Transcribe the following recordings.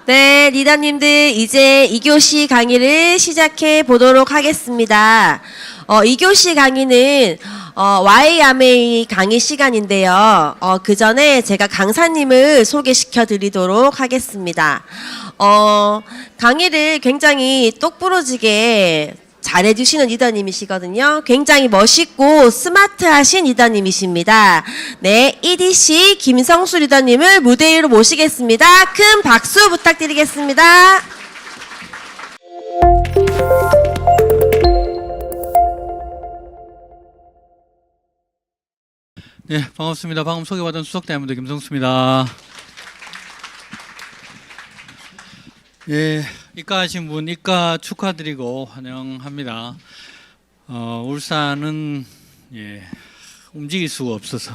네, 리더님들 이제 2교시 강의를 시작해 보도록 하겠습니다. 2교시 강의는 YMA 강의 시간인데요. 그 전에 제가 강사님을 소개시켜 드리도록 하겠습니다. 강의를 굉장히 똑부러지게 잘해주시는 리더님이시거든요. 굉장히 멋있고 스마트하신 리더님이십니다. 네, EDC 김성수 리더님을 무대 위로 모시겠습니다. 큰 박수 부탁드리겠습니다. 네, 반갑습니다. 방금 소개받은 수석대학원도 김성수입니다. 예, 입가하신 분 입가 축하드리고 환영합니다. 울산은 움직일 수가 없어서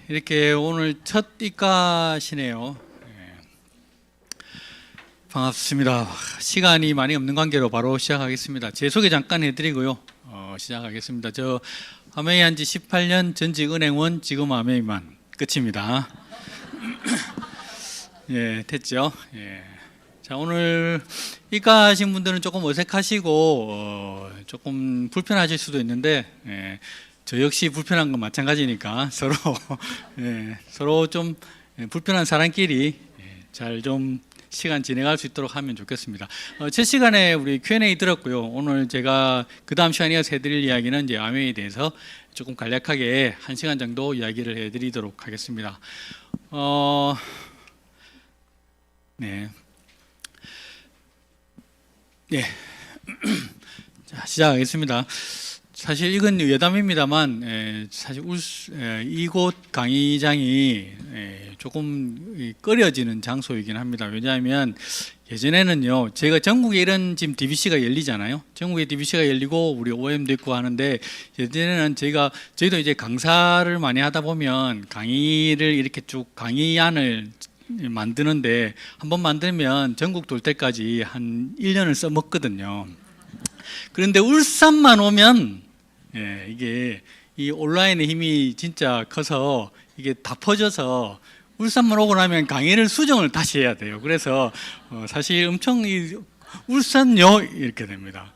이렇게 오늘 첫 입가시네요. 반갑습니다. 시간이 많이 없는 관계로 바로 시작하겠습니다. 제 소개 잠깐 해드리고요. 시작하겠습니다. 저 아메이 한지 18년 전직 은행원, 지금 아메이만 끝입니다. 됐죠. 자, 오늘 입가하신 분들은 조금 어색하시고 조금 불편하실 수도 있는데 저 역시 불편한 건 마찬가지니까 서로 좀 불편한 사람끼리 잘 좀 시간 진행할 수 있도록 하면 좋겠습니다. 첫 시간에 우리 Q&A 들었고요. 오늘 제가 그 다음 시간에 이어서 해드릴 이야기는 이제 아메이에 대해서 조금 간략하게 1시간 정도 이야기를 해드리도록 하겠습니다. 자, 시작하겠습니다. 사실 이건 예담입니다만 사실 이곳 강의장이 조금 꺼려지는 장소이긴 합니다. 왜냐하면 예전에는요, 제가 전국에 이런 지금 DBC가 열리잖아요. 전국에 DBC가 열리고 우리 OM도 있고 하는데, 예전에는 저희도 이제 강사를 많이 하다 보면 강의를 이렇게 쭉 강의안을 만드는데 한 번 만들면 전국 돌 때까지 한 1년을 써먹거든요. 그런데 울산만 오면 이게 이 온라인의 힘이 진짜 커서 이게 다 퍼져서 울산만 오고 나면 강의를 수정을 다시 해야 돼요. 그래서 사실 엄청 울산요 이렇게 됩니다.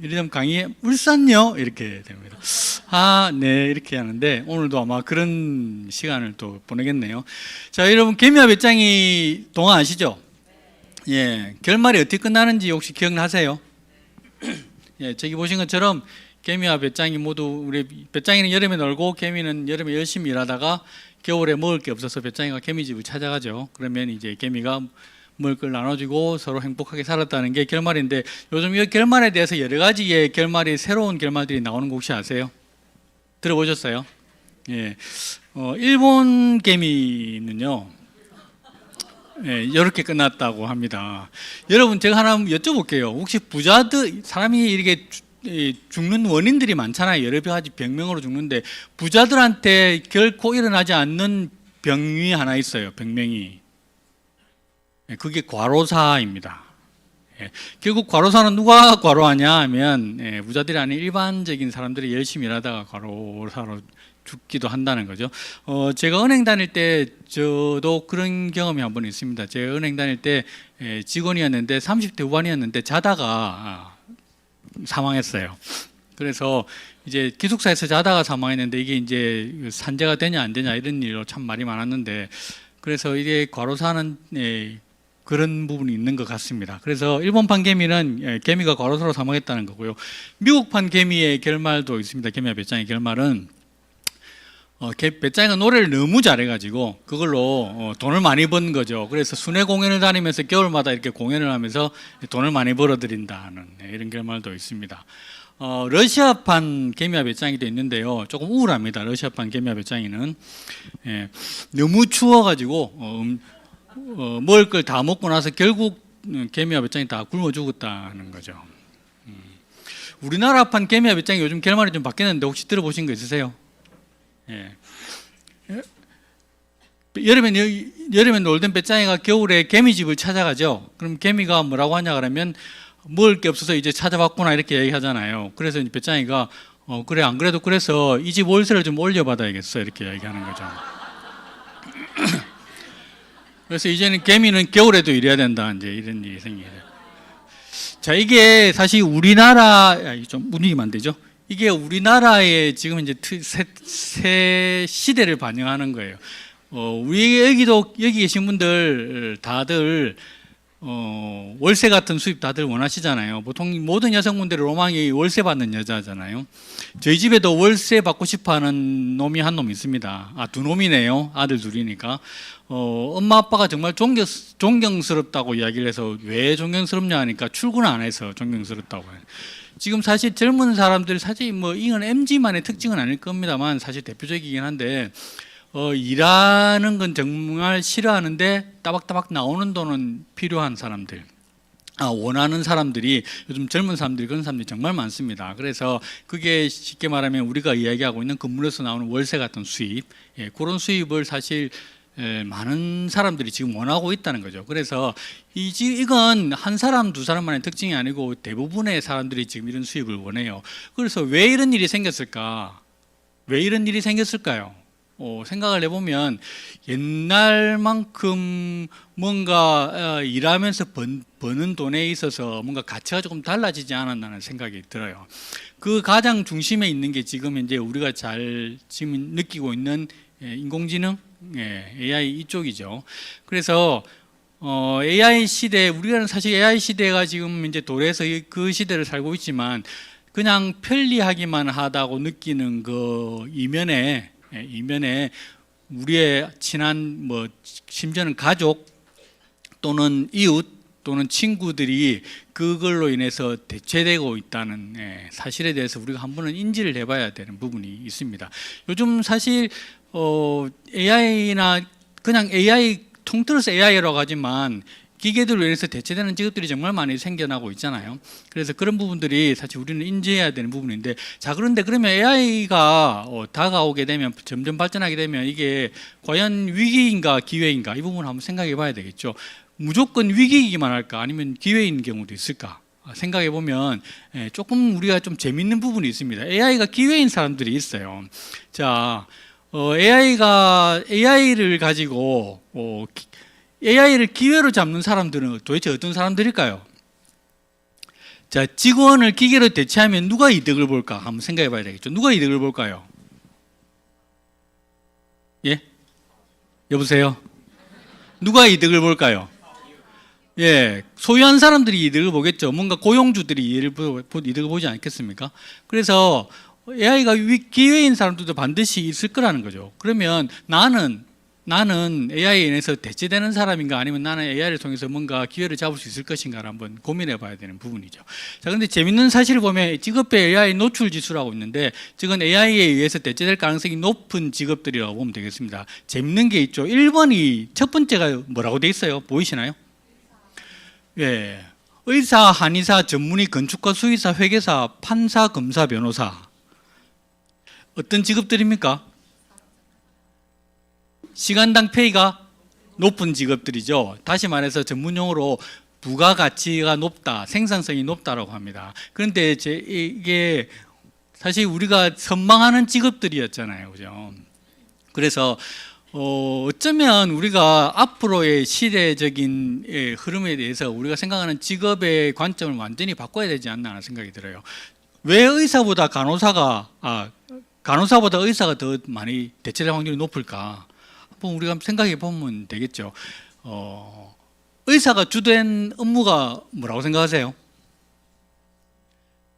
이러면 강의에 울산요 이렇게 됩니다. 네, 이렇게 하는데 오늘도 아마 그런 시간을 또 보내겠네요. 자, 여러분 개미와 배짱이 동화 아시죠? 결말이 어떻게 끝나는지 혹시 기억나세요? 저기 보신 것처럼 개미와 배짱이 모두, 우리 배짱이는 여름에 놀고 개미는 여름에 열심히 일하다가 겨울에 먹을 게 없어서 배짱이가 개미집을 찾아가죠. 그러면 이제 개미가 먹을 걸 나눠주고 서로 행복하게 살았다는 게 결말인데, 요즘 이 결말에 대해서 여러 가지의 결말이, 새로운 결말들이 나오는 거 혹시 아세요? 들어보셨어요? 일본 개미는요, 이렇게 끝났다고 합니다. 여러분, 제가 하나 여쭤볼게요. 혹시 부자들, 사람이 이렇게 죽는 원인들이 많잖아요. 여러 가지 병명으로 죽는데, 부자들한테 결코 일어나지 않는 병이 하나 있어요. 병명이. 그게 과로사입니다. 결국 과로사는 누가 과로하냐 하면 부자들이 아닌 일반적인 사람들이 열심히 일하다가 과로사로 죽기도 한다는 거죠. 제가 은행 다닐 때 저도 그런 경험이 한 번 있습니다. 제가 은행 다닐 때 직원이었는데 30대 후반이었는데 자다가 사망했어요. 그래서 이제 기숙사에서 자다가 사망했는데, 이게 이제 산재가 되냐 안 되냐 이런 일로 참 말이 많았는데, 그래서 이게 과로사는 그런 부분이 있는 것 같습니다. 그래서 일본판 개미는 개미가 과로사로 사망했다는 거고요. 미국판 개미의 결말도 있습니다. 개미와 배짱의 결말은 배짱이가 노래를 너무 잘해가지고 그걸로 돈을 많이 번 거죠. 그래서 순회 공연을 다니면서 겨울마다 이렇게 공연을 하면서 돈을 많이 벌어들인다는 이런 결말도 있습니다. 러시아판 개미와 배짱이도 있는데요. 조금 우울합니다. 러시아판 개미와 배짱이는 너무 추워가지고 먹을 걸 다 먹고 나서 결국 개미와 배짱이 다 굶어 죽었다는 거죠. 우리나라판 개미와 배짱이 요즘 결말이 좀 바뀌었는데 혹시 들어보신 거 있으세요? 여름에 놀던 배짱이가 겨울에 개미집을 찾아가죠. 그럼 개미가 뭐라고 하냐 그러면, 먹을 게 없어서 이제 찾아봤구나 이렇게 얘기하잖아요. 그래서 배짱이가 그래, 안 그래도 그래서 이 집 월세를 좀 올려받아야겠어 이렇게 얘기하는 거죠. 그래서 이제는 개미는 겨울에도 일해야 된다. 이제 이런 일이 생기죠. 자, 이게 사실 우리나라, 좀 분위기만 안 되죠? 이게 우리나라의 지금 이제 새 시대를 반영하는 거예요. 우리 여기 계신 분들 다들 월세 같은 수입 다들 원하시잖아요. 보통 모든 여성분들의 로망이 월세 받는 여자잖아요. 저희 집에도 월세 받고 싶어하는 놈이 한 놈 있습니다. 두 놈이네요. 아들 둘이니까. 엄마 아빠가 정말 존경스럽다고 이야기를 해서 왜 존경스럽냐 하니까 출근 안 해서 존경스럽다고 해요. 지금 사실 젊은 사람들 사실 뭐 이건 MZ만의 특징은 아닐 겁니다만 사실 대표적이긴 한데 일하는 건 정말 싫어하는데 따박따박 나오는 돈은 필요한 사람들, 원하는 사람들이 요즘 젊은 사람들이 그런 사람들이 정말 많습니다. 그래서 그게 쉽게 말하면 우리가 이야기하고 있는 건물에서 나오는 월세 같은 수입, 그런 수입을 사실 많은 사람들이 지금 원하고 있다는 거죠. 그래서 이건 한 사람 두 사람만의 특징이 아니고 대부분의 사람들이 지금 이런 수입을 원해요. 그래서 왜 이런 일이 생겼을까? 왜 이런 일이 생겼을까요? 생각을 해보면 옛날만큼 뭔가 일하면서 버는 돈에 있어서 뭔가 가치가 조금 달라지지 않았나는 생각이 들어요. 그 가장 중심에 있는 게 지금 이제 우리가 잘 지금 느끼고 있는 인공지능, AI 이쪽이죠. 그래서 AI 시대, 우리가 사실 AI 시대가 지금 이제 도래해서 그 시대를 살고 있지만 그냥 편리하기만 하다고 느끼는 그 이면에 우리의 친한 심지어는 가족 또는 이웃 또는 친구들이 그걸로 인해서 대체되고 있다는 사실에 대해서 우리가 한 번은 인지를 해봐야 되는 부분이 있습니다. 요즘 사실 AI나 그냥 AI 통틀어서 AI라고 하지만 기계들로 인해서 대체되는 직업들이 정말 많이 생겨나고 있잖아요. 그래서 그런 부분들이 사실 우리는 인지해야 되는 부분인데, 자, 그런데 그러면 AI가 다가오게 되면, 점점 발전하게 되면 이게 과연 위기인가 기회인가, 이 부분을 한번 생각해 봐야 되겠죠. 무조건 위기이기만 할까, 아니면 기회인 경우도 있을까 생각해 보면 조금 우리가 좀 재밌는 부분이 있습니다. AI가 기회인 사람들이 있어요. 자, AI를 가지고 AI를 기회로 잡는 사람들은 도대체 어떤 사람들일까요? 자, 직원을 기계로 대체하면 누가 이득을 볼까? 한번 생각해 봐야 되겠죠. 누가 이득을 볼까요? 예? 여보세요? 누가 이득을 볼까요? 예, 소유한 사람들이 이득을 보겠죠. 뭔가 고용주들이 이득을 보지 않겠습니까? 그래서 AI가 기회인 사람들도 반드시 있을 거라는 거죠. 그러면 나는 AI에 인해서 대체되는 사람인가, 아니면 나는 AI를 통해서 뭔가 기회를 잡을 수 있을 것인가를 한번 고민해 봐야 되는 부분이죠. 자, 그런데 재밌는 사실을 보면 직업별 AI 노출 지수라고 있는데, 지금 AI에 의해서 대체될 가능성이 높은 직업들이라고 보면 되겠습니다. 재밌는 게 있죠. 1번이 첫 번째가 뭐라고 돼 있어요? 보이시나요? 예, 의사, 한의사, 전문의, 건축가, 수의사, 회계사, 판사, 검사, 변호사. 어떤 직업들입니까? 시간당 페이가 높은 직업들이죠. 다시 말해서 전문용어로 부가가치가 높다, 생산성이 높다라고 합니다. 그런데 이게 사실 우리가 선망하는 직업들이었잖아요, 그죠? 그래서 어쩌면 우리가 앞으로의 시대적인 흐름에 대해서 우리가 생각하는 직업의 관점을 완전히 바꿔야 되지 않나 하는 생각이 들어요. 왜 간호사보다 의사가 더 많이 대체될 확률이 높을까? 한번 우리가 생각해 보면 되겠죠. 의사가 주된 업무가 뭐라고 생각하세요?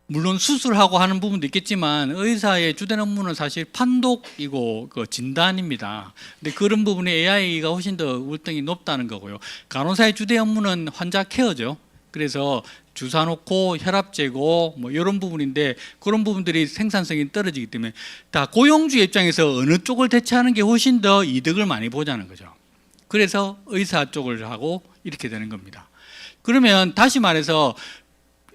물론 수술하고 하는 부분도 있겠지만 의사의 주된 업무는 사실 판독이고 진단입니다. 근데 그런 부분에 AI가 훨씬 더 월등히 높다는 거고요. 간호사의 주된 업무는 환자 케어죠. 그래서 주사 놓고 혈압 재고 이런 부분인데, 그런 부분들이 생산성이 떨어지기 때문에 다 고용주의 입장에서 어느 쪽을 대체하는 게 훨씬 더 이득을 많이 보자는 거죠. 그래서 의사 쪽을 하고 이렇게 되는 겁니다. 그러면 다시 말해서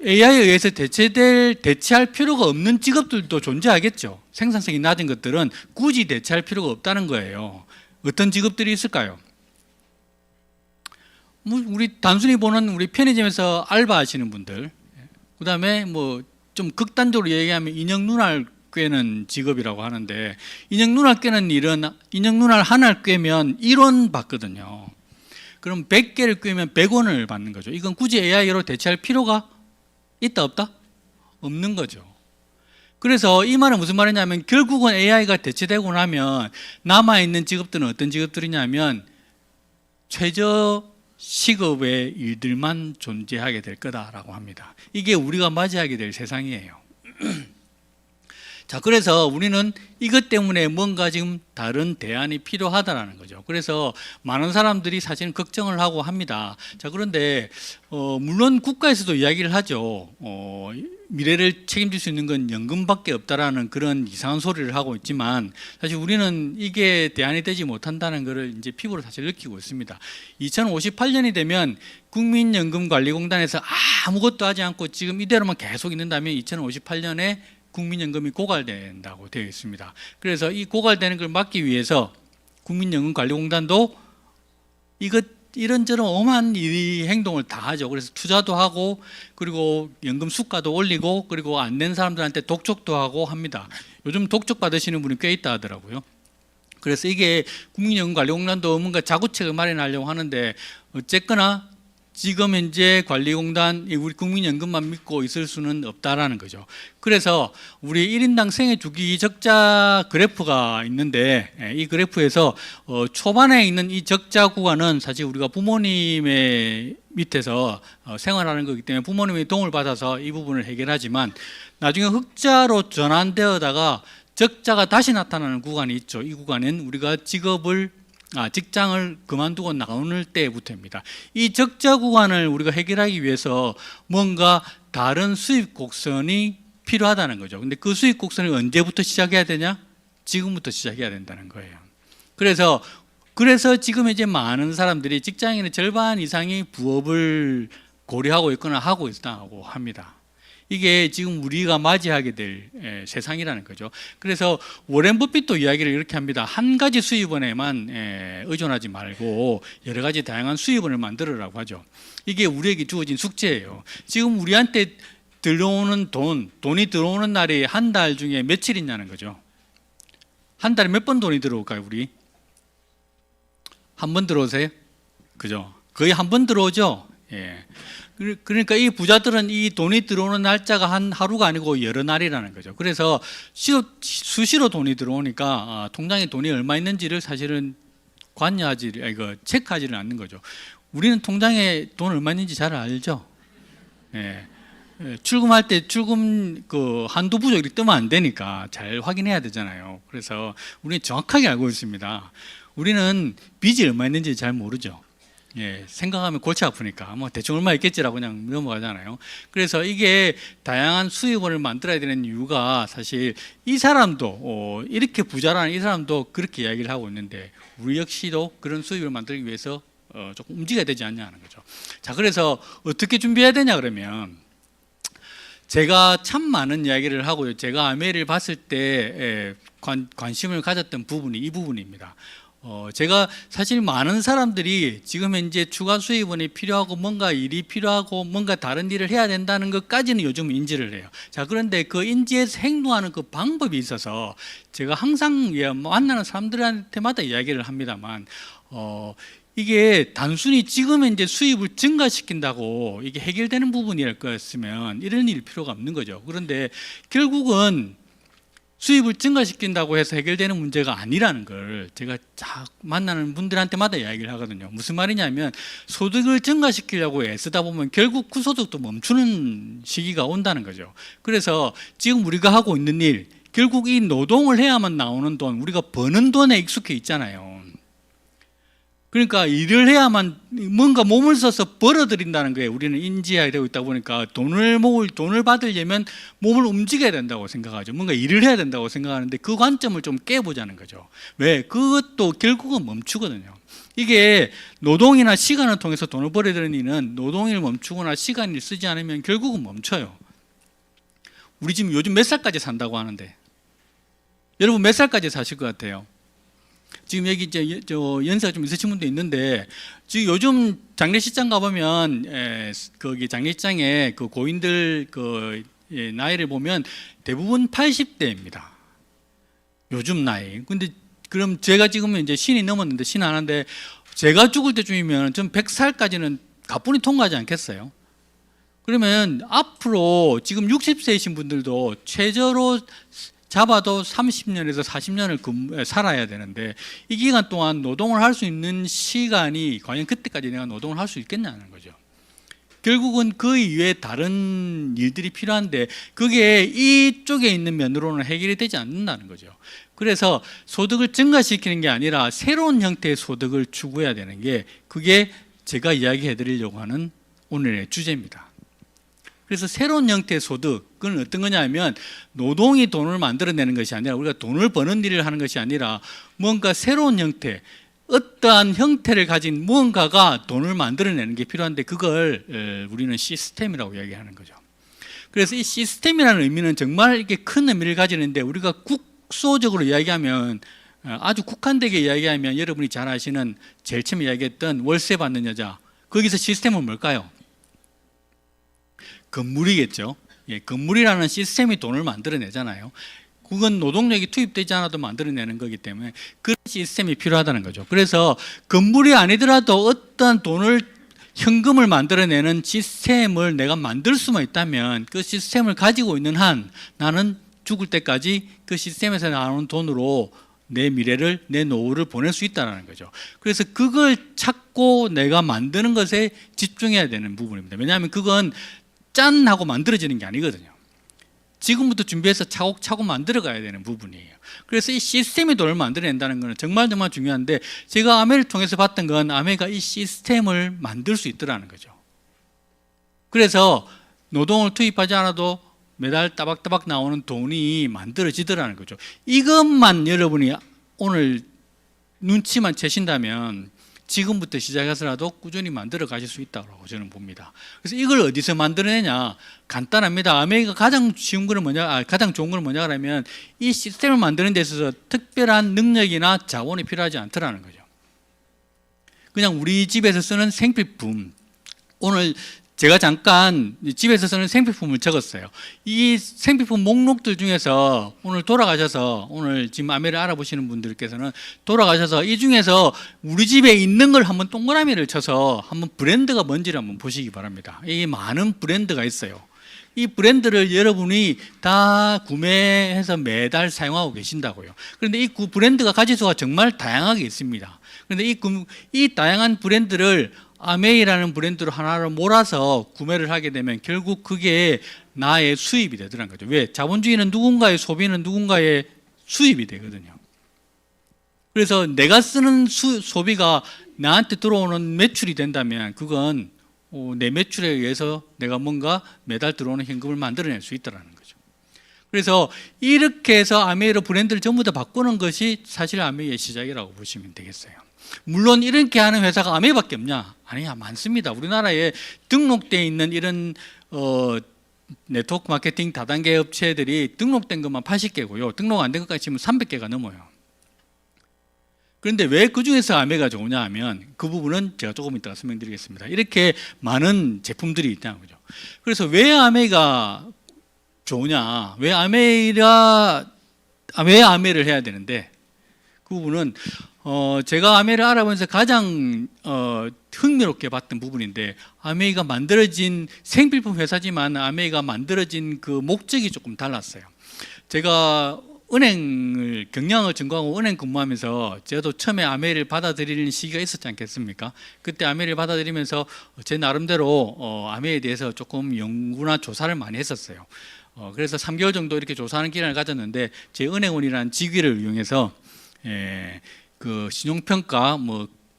AI에 의해서 대체할 필요가 없는 직업들도 존재하겠죠. 생산성이 낮은 것들은 굳이 대체할 필요가 없다는 거예요. 어떤 직업들이 있을까요? 우리 단순히 보는 우리 편의점에서 알바하시는 분들, 그 다음에 좀 극단적으로 얘기하면 인형 눈알 꿰는 직업이라고 하는데, 인형 눈알 꿰는 일은 인형 눈알 하나를 꿰면 1원 받거든요. 그럼 100개를 꿰면 100원을 받는 거죠. 이건 굳이 AI로 대체할 필요가 있다 없다? 없는 거죠. 그래서 이 말은 무슨 말이냐면 결국은 AI가 대체되고 나면 남아있는 직업들은 어떤 직업들이냐면 최저 시급의 일들만 존재하게 될 거다라고 합니다. 이게 우리가 맞이하게 될 세상이에요. 자, 그래서 우리는 이것 때문에 뭔가 지금 다른 대안이 필요하다라는 거죠. 그래서 많은 사람들이 사실은 걱정을 하고 합니다. 자, 그런데 물론 국가에서도 이야기를 하죠. 미래를 책임질 수 있는 건 연금밖에 없다라는 그런 이상한 소리를 하고 있지만 사실 우리는 이게 대안이 되지 못한다는 것을 이제 피부로 사실 느끼고 있습니다. 2058년이 되면 국민연금관리공단에서 아무것도 하지 않고 지금 이대로만 계속 있는다면 2058년에 국민연금이 고갈된다고 되어 있습니다. 그래서 이 고갈되는 걸 막기 위해서 국민연금관리공단도 이런저런 엄한 행동을 다 하죠. 그래서 투자도 하고 그리고 연금 수가도 올리고 그리고 안 낸 사람들한테 독촉도 하고 합니다. 요즘 독촉 받으시는 분이 꽤 있다 하더라고요. 그래서 이게 국민연금관리공단도 뭔가 자구책을 마련하려고 하는데 어쨌거나 지금 현재 관리공단 우리 국민연금만 믿고 있을 수는 없다라는 거죠. 그래서 우리 1인당 생애주기 적자 그래프가 있는데 이 그래프에서 초반에 있는 이 적자 구간은 사실 우리가 부모님의 밑에서 생활하는 거기 때문에 부모님의 도움을 받아서 이 부분을 해결하지만 나중에 흑자로 전환되어다가 적자가 다시 나타나는 구간이 있죠. 이 구간은 우리가 직장을 그만두고 나오는 때부터입니다. 이 적자 구간을 우리가 해결하기 위해서 뭔가 다른 수입 곡선이 필요하다는 거죠. 근데 그 수입 곡선을 언제부터 시작해야 되냐? 지금부터 시작해야 된다는 거예요. 그래서 지금 이제 많은 사람들이 직장인의 절반 이상이 부업을 고려하고 있거나 하고 있다고 합니다. 이게 지금 우리가 맞이하게 될 세상이라는 거죠. 그래서 워렌 버핏도 이야기를 이렇게 합니다. 한 가지 수입원에만 의존하지 말고 여러 가지 다양한 수입원을 만들어라고 하죠. 이게 우리에게 주어진 숙제예요. 지금 우리한테 들어오는 돈이 들어오는 날이 한 달 중에 며칠 있냐는 거죠. 한 달에 몇 번 돈이 들어올까요, 우리? 한 번 들어오세요? 그죠? 거의 한 번 들어오죠? 예. 그러니까 이 부자들은 이 돈이 들어오는 날짜가 한 하루가 아니고 여러 날이라는 거죠. 그래서 수시로 돈이 들어오니까 통장에 돈이 얼마 있는지를 사실은 체크하지는 않는 거죠. 우리는 통장에 돈 얼마 있는지 잘 알죠. 예. 출금할 때 출금 한도 부족 이렇게 뜨면 안 되니까 잘 확인해야 되잖아요. 그래서 우리는 정확하게 알고 있습니다. 우리는 빚이 얼마 있는지 잘 모르죠. 예, 생각하면 골치 아프니까 뭐 대충 얼마 있겠지라고 그냥 넘어가잖아요. 그래서 이게 다양한 수입원을 만들어야 되는 이유가 사실 이 사람도 이렇게 부자라는 이 사람도 그렇게 이야기를 하고 있는데 우리 역시도 그런 수입을 만들기 위해서 조금 움직여야 되지 않냐는 거죠. 자, 그래서 어떻게 준비해야 되냐 그러면 제가 참 많은 이야기를 하고요. 제가 아메리를 봤을 때 관심을 가졌던 부분이 이 부분입니다. 제가 사실 많은 사람들이 지금 현재 추가 수입원이 필요하고 뭔가 일이 필요하고 뭔가 다른 일을 해야 된다는 것까지는 요즘 인지를 해요. 자, 그런데 그 인지에서 행동하는 그 방법이 있어서 제가 항상 만나는 사람들한테마다 이야기를 합니다만 이게 단순히 지금 현재 수입을 증가시킨다고 이게 해결되는 부분일 거였으면 이런 일 필요가 없는 거죠. 그런데 결국은 수입을 증가시킨다고 해서 해결되는 문제가 아니라는 걸 제가 만나는 분들한테마다 이야기를 하거든요. 무슨 말이냐면 소득을 증가시키려고 애쓰다 보면 결국 그 소득도 멈추는 시기가 온다는 거죠. 그래서 지금 우리가 하고 있는 일, 결국 이 노동을 해야만 나오는 돈, 우리가 버는 돈에 익숙해 있잖아요. 그러니까 일을 해야만 뭔가 몸을 써서 벌어들인다는 거예요. 우리는 인지해야 되고 있다 보니까 돈을 받으려면 몸을 움직여야 된다고 생각하죠. 뭔가 일을 해야 된다고 생각하는데 그 관점을 좀 깨보자는 거죠. 왜? 그것도 결국은 멈추거든요. 이게 노동이나 시간을 통해서 돈을 벌어들이는 일은 노동을 멈추거나 시간을 쓰지 않으면 결국은 멈춰요. 우리 지금 요즘 몇 살까지 산다고 하는데 여러분 몇 살까지 사실 것 같아요? 지금 여기 연세가 좀 있으신 분도 있는데 지금 요즘 장례식장 가보면 거기 장례식장에 그 고인들 나이를 보면 대부분 80대입니다. 요즘 나이. 근데 그럼 제가 지금 이제 신이 넘었는데 신 하나인데 제가 죽을 때쯤이면 전 100살까지는 가뿐히 통과하지 않겠어요? 그러면 앞으로 지금 60세이신 분들도 최저로 잡아도 30년에서 40년을 살아야 되는데 이 기간 동안 노동을 할 수 있는 시간이 과연 그때까지 내가 노동을 할 수 있겠냐는 거죠. 결국은 그 이외에 다른 일들이 필요한데 그게 이쪽에 있는 면으로는 해결이 되지 않는다는 거죠. 그래서 소득을 증가시키는 게 아니라 새로운 형태의 소득을 추구해야 되는 게 그게 제가 이야기해 드리려고 하는 오늘의 주제입니다. 그래서 새로운 형태의 소득은 어떤 거냐 하면 노동이 돈을 만들어내는 것이 아니라 우리가 돈을 버는 일을 하는 것이 아니라 뭔가 새로운 형태, 어떠한 형태를 가진 무언가가 돈을 만들어내는 게 필요한데 그걸 우리는 시스템이라고 이야기하는 거죠. 그래서 이 시스템이라는 의미는 정말 이렇게 큰 의미를 가지는데 우리가 국소적으로 이야기하면 아주 국한되게 이야기하면 여러분이 잘 아시는 제일 처음에 이야기했던 월세 받는 여자, 거기서 시스템은 뭘까요? 건물이겠죠. 예, 건물이라는 시스템이 돈을 만들어내잖아요. 그건 노동력이 투입되지 않아도 만들어내는 거기 때문에 그런 시스템이 필요하다는 거죠. 그래서 건물이 아니더라도 어떤 돈을 현금을 만들어내는 시스템을 내가 만들 수만 있다면 그 시스템을 가지고 있는 한 나는 죽을 때까지 그 시스템에서 나오는 돈으로 내 미래를, 내 노후를 보낼 수 있다는 거죠. 그래서 그걸 찾고 내가 만드는 것에 집중해야 되는 부분입니다. 왜냐하면 그건 짠 하고 만들어지는 게 아니거든요. 지금부터 준비해서 차곡차곡 만들어 가야 되는 부분이에요. 그래서 이 시스템이 돈을 만들어낸다는 것은 정말 중요한데 제가 아메를 통해서 봤던 건 아메가 이 시스템을 만들 수 있더라는 거죠. 그래서 노동을 투입하지 않아도 매달 따박따박 나오는 돈이 만들어지더라는 거죠. 이것만 여러분이 오늘 눈치만 채신다면 지금부터 시작해서라도 꾸준히 만들어 가실 수 있다고 저는 봅니다. 그래서 이걸 어디서 만들어내냐? 간단합니다. 아메이가 가장 쉬운 거는 가장 좋은 건 뭐냐 하면 이 시스템을 만드는 데 있어서 특별한 능력이나 자원이 필요하지 않더라는 거죠. 그냥 우리 집에서 쓰는 생필품, 오늘 제가 잠깐 집에서 쓰는 생필품을 적었어요. 이 생필품 목록들 중에서 오늘 돌아가셔서 오늘 지금 아메를 알아보시는 분들께서는 돌아가셔서 이 중에서 우리 집에 있는 걸 한번 동그라미를 쳐서 한번 브랜드가 뭔지를 한번 보시기 바랍니다. 이 많은 브랜드가 있어요. 이 브랜드를 여러분이 다 구매해서 매달 사용하고 계신다고요. 그런데 이 브랜드가 가지수가 정말 다양하게 있습니다. 그런데 이 다양한 브랜드를 아메이라는 브랜드로 하나를 몰아서 구매를 하게 되면 결국 그게 나의 수입이 되더라는 거죠. 왜? 자본주의는 누군가의 소비는 누군가의 수입이 되거든요. 그래서 내가 쓰는 소비가 나한테 들어오는 매출이 된다면 그건 내 매출에 의해서 내가 뭔가 매달 들어오는 현금을 만들어낼 수 있다는 거죠. 그래서 이렇게 해서 아메이로 브랜드를 전부 다 바꾸는 것이 사실 아메이의 시작이라고 보시면 되겠어요. 물론 이렇게 하는 회사가 아메이밖에 없냐? 아니야, 많습니다. 우리나라에 등록되어 있는 이런 네트워크 마케팅 다단계 업체들이 등록된 것만 80개고요. 등록 안 된 것까지 치면 300개가 넘어요. 그런데 왜 그 중에서 아메이가 좋으냐 하면 그 부분은 제가 조금 이따가 설명드리겠습니다. 이렇게 많은 제품들이 있다는 거죠. 그래서 왜 아메이가 좋으냐? 왜 아메이를 해야 되는데 그 부분은 제가 아메이를 알아보면서 가장 흥미롭게 봤던 부분인데 아메이가 만들어진 생필품 회사지만 아메이가 만들어진 그 목적이 조금 달랐어요. 제가 경영을 전공하고 은행 근무하면서 저도 처음에 아메이를 받아들이는 시기가 있었지 않겠습니까? 그때 아메이를 받아들이면서 제 나름대로 아메이에 대해서 조금 연구나 조사를 많이 했었어요. 그래서 3개월 정도 이렇게 조사하는 기간을 가졌는데 제 은행원이라는 직위를 이용해서 그 신용평가,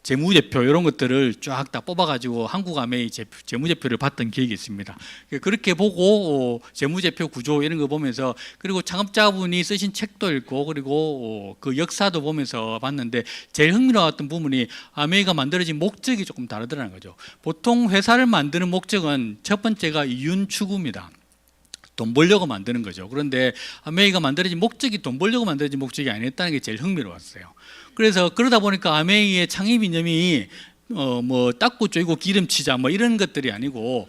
재무제표 이런 것들을 쫙 다 뽑아가지고 한국아메이 재무제표를 봤던 기억이 있습니다. 그렇게 보고 재무제표 구조 이런 거 보면서 그리고 창업자분이 쓰신 책도 읽고 그리고 그 역사도 보면서 봤는데 제일 흥미로웠던 부분이 아메이가 만들어진 목적이 조금 다르더라는 거죠. 보통 회사를 만드는 목적은 첫 번째가 이윤 추구입니다. 돈 벌려고 만드는 거죠. 그런데 아메이가 만들어진 목적이 돈 벌려고 만들어진 목적이 아니었다는 게 제일 흥미로웠어요. 그래서 그러다 보니까 아메이의 창립 이념이 닦고 쪼이고 기름치자 이런 것들이 아니고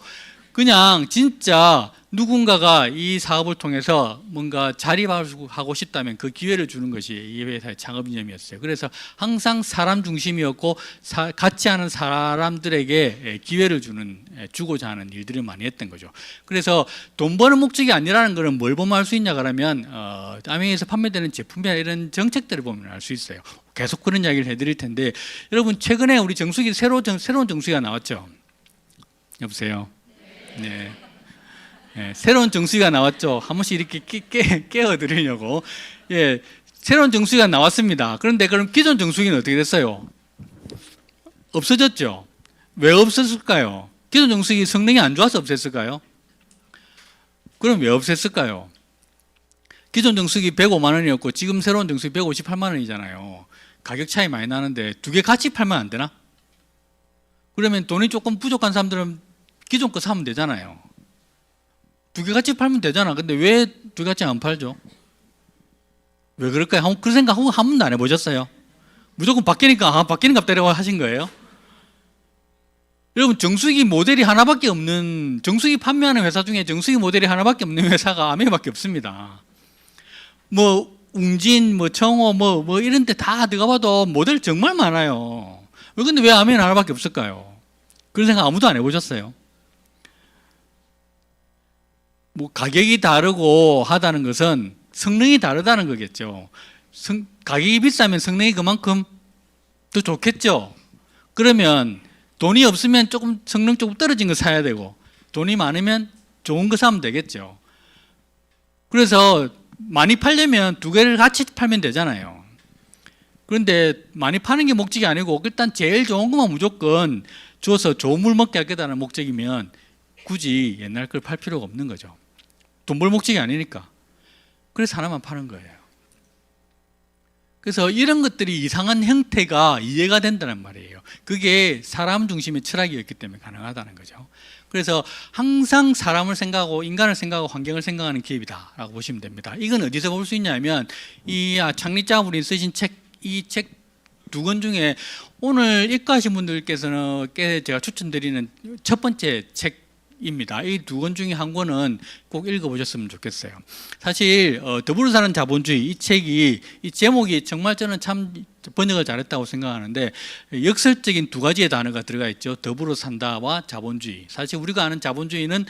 그냥 진짜 누군가가 이 사업을 통해서 뭔가 자립하고 싶다면 그 기회를 주는 것이 이 회사의 창업 이념이었어요. 그래서 항상 사람 중심이었고 같이 하는 사람들에게 기회를 주고자 하는 일들을 많이 했던 거죠. 그래서 돈 버는 목적이 아니라는 것은 뭘 보면 알 수 있냐 그러면 아메이에서 판매되는 제품이나 이런 정책들을 보면 알 수 있어요. 계속 그런 이야기를 해드릴 텐데, 여러분 최근에 우리 정수기 새로운 정수기가 나왔죠. 여보세요. 네. 예, 새로운 정수기가 나왔죠. 한 번씩 이렇게 깨워드리려고. 예, 새로운 정수기가 나왔습니다. 그런데 그럼 기존 정수기는 어떻게 됐어요? 없어졌죠. 왜 없었을까요? 기존 정수기 성능이 안 좋아서 없앴을까요? 그럼 왜 없앴을까요? 기존 정수기 105만 원이었고 지금 새로운 정수기 158만 원이잖아요. 가격 차이 많이 나는데 두 개 같이 팔면 안 되나? 그러면 돈이 조금 부족한 사람들은 기존 거 사면 되잖아요. 두 개 같이 팔면 되잖아. 근데 왜 두 개 같이 안 팔죠? 왜 그럴까요? 그 생각 한 번도 안 해보셨어요? 무조건 바뀌니까 바뀌는 값 때려고 하신 거예요? 여러분 정수기 모델이 하나밖에 없는, 정수기 판매하는 회사 중에 정수기 모델이 하나밖에 없는 회사가 아메이밖에 없습니다. 뭐 웅진, 뭐 청호, 뭐 이런 데 다 들어가봐도 모델 정말 많아요. 근데 왜 아메이는 하나밖에 없을까요? 그런 생각 아무도 안 해보셨어요? 뭐 가격이 다르고 하다는 것은 성능이 다르다는 거겠죠. 가격이 비싸면 성능이 그만큼 더 좋겠죠. 그러면 돈이 없으면 성능 조금 떨어진 거 사야 되고, 돈이 많으면 좋은 거 사면 되겠죠. 그래서 많이 팔려면 두 개를 같이 팔면 되잖아요. 그런데 많이 파는 게 목적이 아니고 일단 제일 좋은 것만 무조건 줘서 좋은 물 먹게 하겠다는 목적이면 굳이 옛날 걸 팔 필요가 없는 거죠. 돈 벌 목적이 아니니까. 그래서 하나만 파는 거예요. 그래서 이런 것들이 이상한 형태가 이해가 된다는 말이에요. 그게 사람 중심의 철학이었기 때문에 가능하다는 거죠. 그래서 항상 사람을 생각하고 인간을 생각하고 환경을 생각하는 기업이다라고 보시면 됩니다. 이건 어디서 볼 수 있냐면 이 창립자분이 쓰신 이 책 두 권 중에 오늘 입가하신 분들께서는 제가 추천드리는 첫 번째 책입니다. 이 두 권 중에 한 권은 꼭 읽어보셨으면 좋겠어요. 사실 더불어 사는 자본주의, 이 책이, 이 제목이 정말 저는 참 번역을 잘했다고 생각하는데, 역설적인 두 가지의 단어가 들어가 있죠. 더불어 산다와 자본주의. 사실 우리가 아는 자본주의는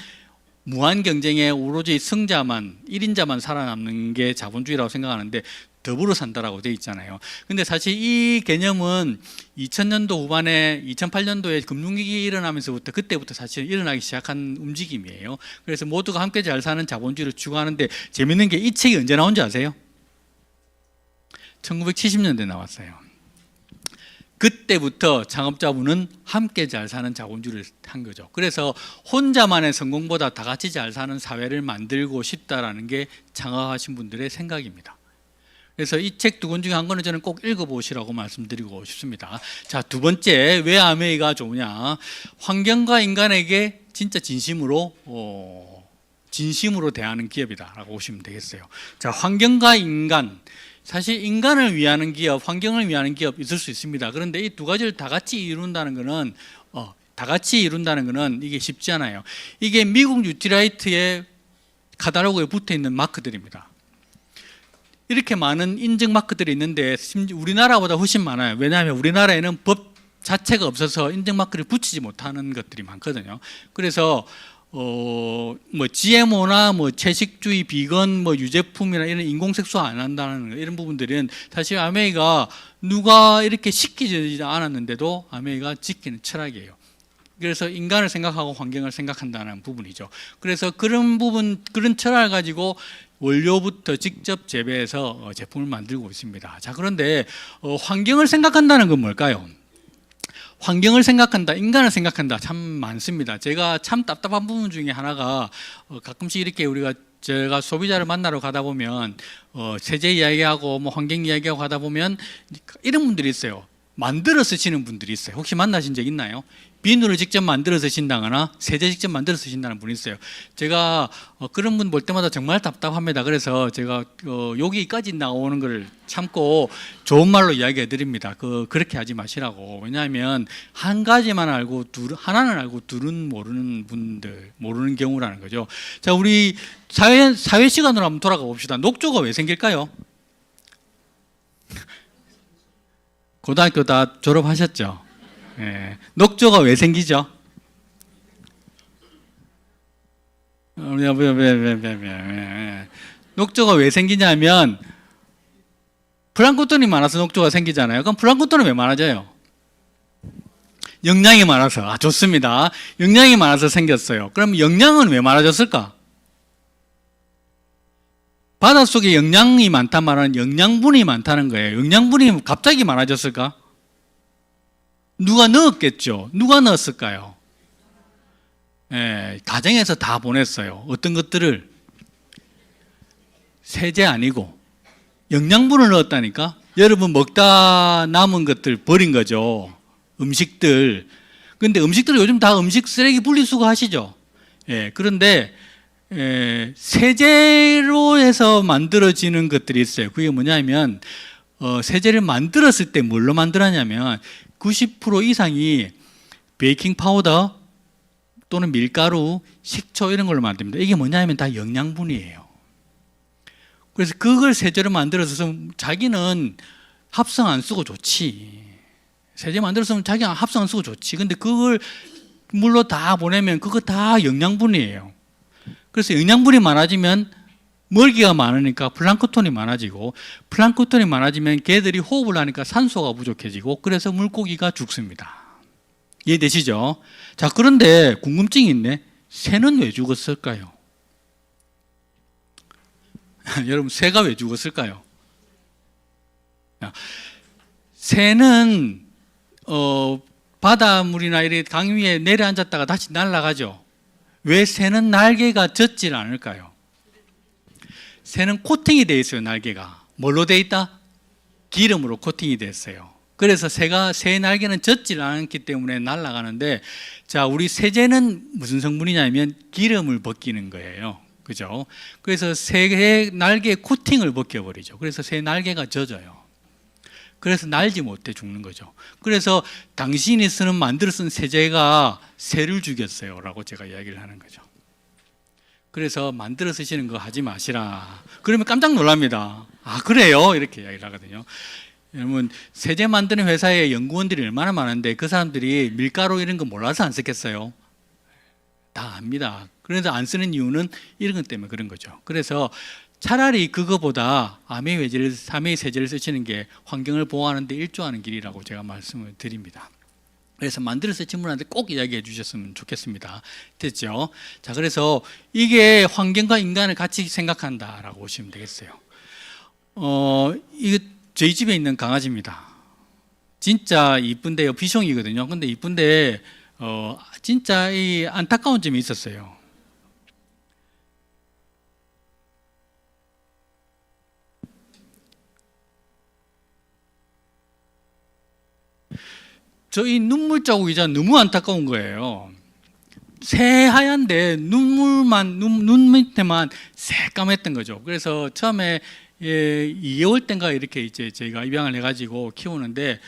무한 경쟁에 오로지 승자만, 1인자만 살아남는 게 자본주의라고 생각하는데, 더불어 산다라고 돼 있잖아요. 근데 사실 이 개념은 2000년도 후반에 2008년도에 금융위기 일어나면서부터, 그때부터 사실 일어나기 시작한 움직임이에요. 그래서 모두가 함께 잘 사는 자본주의를 추구하는데, 재밌는 게 이 책이 언제 나온지 아세요? 1970년대에 나왔어요. 그때부터 창업자분은 함께 잘 사는 자본주의를 한 거죠. 그래서 혼자만의 성공보다 다 같이 잘 사는 사회를 만들고 싶다라는 게 창업하신 분들의 생각입니다. 그래서 이 책 두 권 중에 한 권은 저는 꼭 읽어보시라고 말씀드리고 싶습니다. 자, 두 번째, 왜 아메이가 좋으냐? 환경과 인간에게 진짜 진심으로 대하는 기업이다라고 보시면 되겠어요. 자, 환경과 인간. 사실 인간을 위하는 기업, 환경을 위하는 기업 있을 수 있습니다. 그런데 이 두 가지를 다 같이 이룬다는 것은 이게 쉽지 않아요. 이게 미국 뉴트라이트의 카탈로그에 붙어 있는 마크들입니다. 이렇게 많은 인증 마크들이 있는데 심지어 우리나라보다 훨씬 많아요. 왜냐하면 우리나라에는 법 자체가 없어서 인증 마크를 붙이지 못하는 것들이 많거든요. 그래서 뭐 GMO나 뭐 채식주의, 비건, 뭐 유제품이나 이런 인공색소 안 한다는 이런 부분들은 사실 아메이가 누가 이렇게 시키지 않았는데도 아메이가 지키는 철학이에요. 그래서 인간을 생각하고 환경을 생각한다는 부분이죠. 그래서 그런 철학을 가지고 원료부터 직접 재배해서 제품을 만들고 있습니다. 자, 그런데 환경을 생각한다는 건 뭘까요? 환경을 생각한다, 인간을 생각한다, 참 많습니다. 제가 참 답답한 부분 중에 하나가 가끔씩 이렇게 제가 소비자를 만나러 가다 보면 세제 이야기하고 뭐 환경 이야기하고 가다 보면 이런 분들이 있어요. 만들어 쓰시는 분들이 있어요. 혹시 만나신 적 있나요? 비누를 직접 만들어 쓰신다거나 세제 직접 만들어 쓰신다는 분이 있어요. 제가 그런 분 볼 때마다 정말 답답합니다. 그래서 제가 여기까지 나오는 걸 참고 좋은 말로 이야기해 드립니다. 그렇게 하지 마시라고. 왜냐하면 한 가지만 알고 하나는 알고 둘은 모르는 분들, 모르는 경우라는 거죠. 자, 우리 사회 시간으로 한번 돌아가 봅시다. 녹조가 왜 생길까요? 고등학교 다 졸업하셨죠? 예. 녹조가 왜 생기죠? 녹조가 왜 생기냐면 플랑크톤이 많아서 녹조가 생기잖아요. 그럼 플랑크톤은 왜 많아져요? 영양이 많아서. 좋습니다. 영양이 많아서 생겼어요. 그럼 영양은 왜 많아졌을까? 바닷속에 영양이 많단 말은 영양분이 많다는 거예요. 영양분이 갑자기 많아졌을까? 누가 넣었겠죠? 누가 넣었을까요? 가정에서 다 보냈어요. 어떤 것들을? 세제 아니고 영양분을 넣었다니까? 여러분 먹다 남은 것들 버린 거죠. 음식들. 근데 음식들 요즘 다 음식 쓰레기 분리수거 하시죠? 그런데 세제로 해서 만들어지는 것들이 있어요. 그게 뭐냐면 세제를 만들었을 때 뭘로 만들었냐면 90% 이상이 베이킹 파우더 또는 밀가루, 식초 이런 걸로 만듭니다. 이게 뭐냐면 다 영양분이에요. 그래서 그걸 세제로 만들어서 자기는 합성 안 쓰고 좋지. 세제 만들어서 자기가 합성 안 쓰고 좋지. 근데 그걸 물로 다 보내면 그거 다 영양분이에요. 그래서 영양분이 많아지면 먹이가 많으니까 플랑크톤이 많아지고 플랑크톤이 많아지면 개들이 호흡을 하니까 산소가 부족해지고 그래서 물고기가 죽습니다. 이해되시죠? 자, 그런데 궁금증이 있네. 새는 왜 죽었을까요? 여러분, 새가 왜 죽었을까요? 새는 바닷물이나 이렇게 강 위에 내려앉았다가 다시 날아가죠. 왜 새는 날개가 젖질 않을까요? 새는 코팅이 되어 있어요. 날개가 뭘로 되어 있다? 기름으로 코팅이 되어 있어요. 그래서 새 날개는 젖질 않기 때문에 날아가는데, 자, 우리 세제는 무슨 성분이냐면 기름을 벗기는 거예요. 그죠? 그래서 새 날개 코팅을 벗겨버리죠. 그래서 새 날개가 젖어요. 그래서 날지 못해 죽는 거죠. 그래서 당신이 만들어 쓴 세제가 새를 죽였어요 라고 제가 이야기를 하는 거죠. 그래서 만들어 쓰시는 거 하지 마시라. 그러면 깜짝 놀랍니다. 그래요? 이렇게 이야기를 하거든요. 여러분, 세제 만드는 회사에 연구원들이 얼마나 많은데 그 사람들이 밀가루 이런 거 몰라서 안 쓰겠어요? 다 압니다. 그래서 안 쓰는 이유는 이런 것 때문에 그런 거죠. 그래서 차라리 그거보다 아메이 세제를 쓰시는 게 환경을 보호하는 데 일조하는 길이라고 제가 말씀을 드립니다. 그래서 만들어서 질문하는데 꼭 이야기해 주셨으면 좋겠습니다. 됐죠? 자, 그래서 이게 환경과 인간을 같이 생각한다라고 보시면 되겠어요. 이거 저희 집에 있는 강아지입니다. 진짜 이쁜데요. 비숑이거든요. 근데 이쁜데 진짜 이 안타까운 점이 있었어요. 저희 눈물 자국이자 너무 안타까운 거예요. 새하얀데 눈 밑에만 새까맸던 거죠. 그래서 처음에 2개월 때인가 이렇게 이제 저희가 입양을 해가지고 키우는데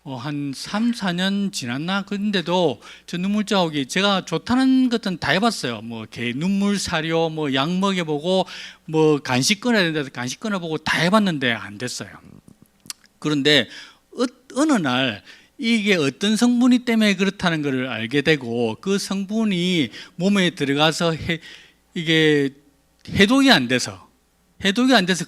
한 3, 4년 지났나? 근데도 저 눈물 자국이 제가 좋다는 것은 다 해봤어요. 뭐 개 눈물 사료, 뭐 약 먹여보고, 뭐 간식 끊어야 된다 해서 간식 끊어보고 다 해봤는데 안 됐어요. 그런데 어느 날 이게 어떤 성분이 때문에 그렇다는 것을 알게 되고 그 성분이 몸에 들어가서 이게 해독이 안 돼서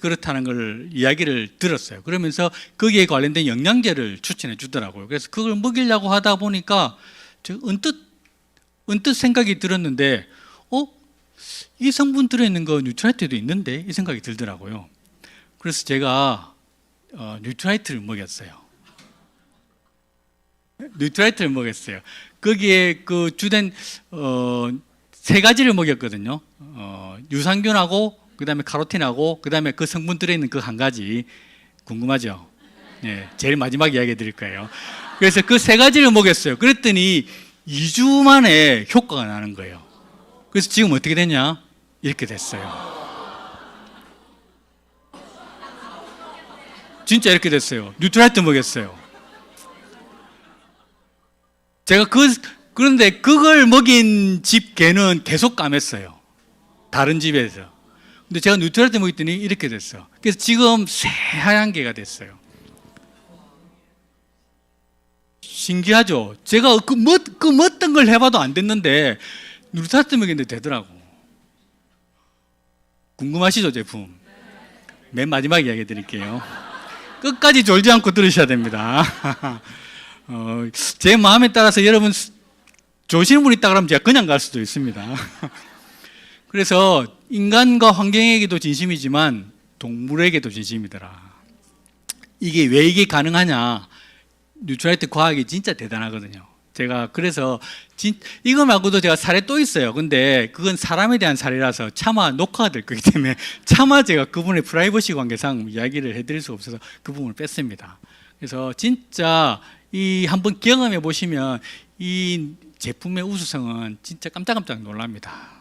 그렇다는 걸 이야기를 들었어요. 그러면서 거기에 관련된 영양제를 추천해 주더라고요. 그래서 그걸 먹이려고 하다 보니까 저 언뜻 생각이 들었는데 이 성분 들어있는 거 뉴트라이트도 있는데 이 생각이 들더라고요. 그래서 제가 뉴트라이트를 먹였어요. 거기에 그 주된 세 가지를 먹였거든요. 유산균하고 그다음에 카로틴하고 그다음에 그 성분 들어있는 그 한 가지 궁금하죠? 네, 제일 마지막 이야기 드릴 거예요. 그래서 그 세 가지를 먹였어요. 그랬더니 2주 만에 효과가 나는 거예요. 그래서 지금 어떻게 됐냐? 이렇게 됐어요. 진짜 이렇게 됐어요. 뉴트라이트 먹였어요. 제가 그런데 그걸 먹인 집 개는 계속 까맸어요. 다른 집에서. 근데 제가 뉴트라이트 먹였더니 이렇게 됐어요. 그래서 지금 새하얀 개가 됐어요. 신기하죠? 제가 그 어떤 걸 해봐도 안 됐는데 뉴트라이트 먹였는데 되더라고. 궁금하시죠, 제품? 맨 마지막에 이야기 드릴게요. 끝까지 졸지 않고 들으셔야 됩니다. 제 마음에 따라서 여러분 조시는 분 있다 그러면 제가 그냥 갈 수도 있습니다. 그래서 인간과 환경에게도 진심이지만 동물에게도 진심이더라. 이게 왜 이게 가능하냐? 뉴트라이트 과학이 진짜 대단하거든요. 제가 그래서 이거 말고도 제가 사례 또 있어요. 근데 그건 사람에 대한 사례라서 차마 녹화가 될 거기 때문에 차마 제가 그분의 프라이버시 관계상 이야기를 해드릴 수 없어서 그 부분을 뺐습니다. 그래서 진짜 이 한번 경험해 보시면 이 제품의 우수성은 진짜 깜짝깜짝 놀랍니다.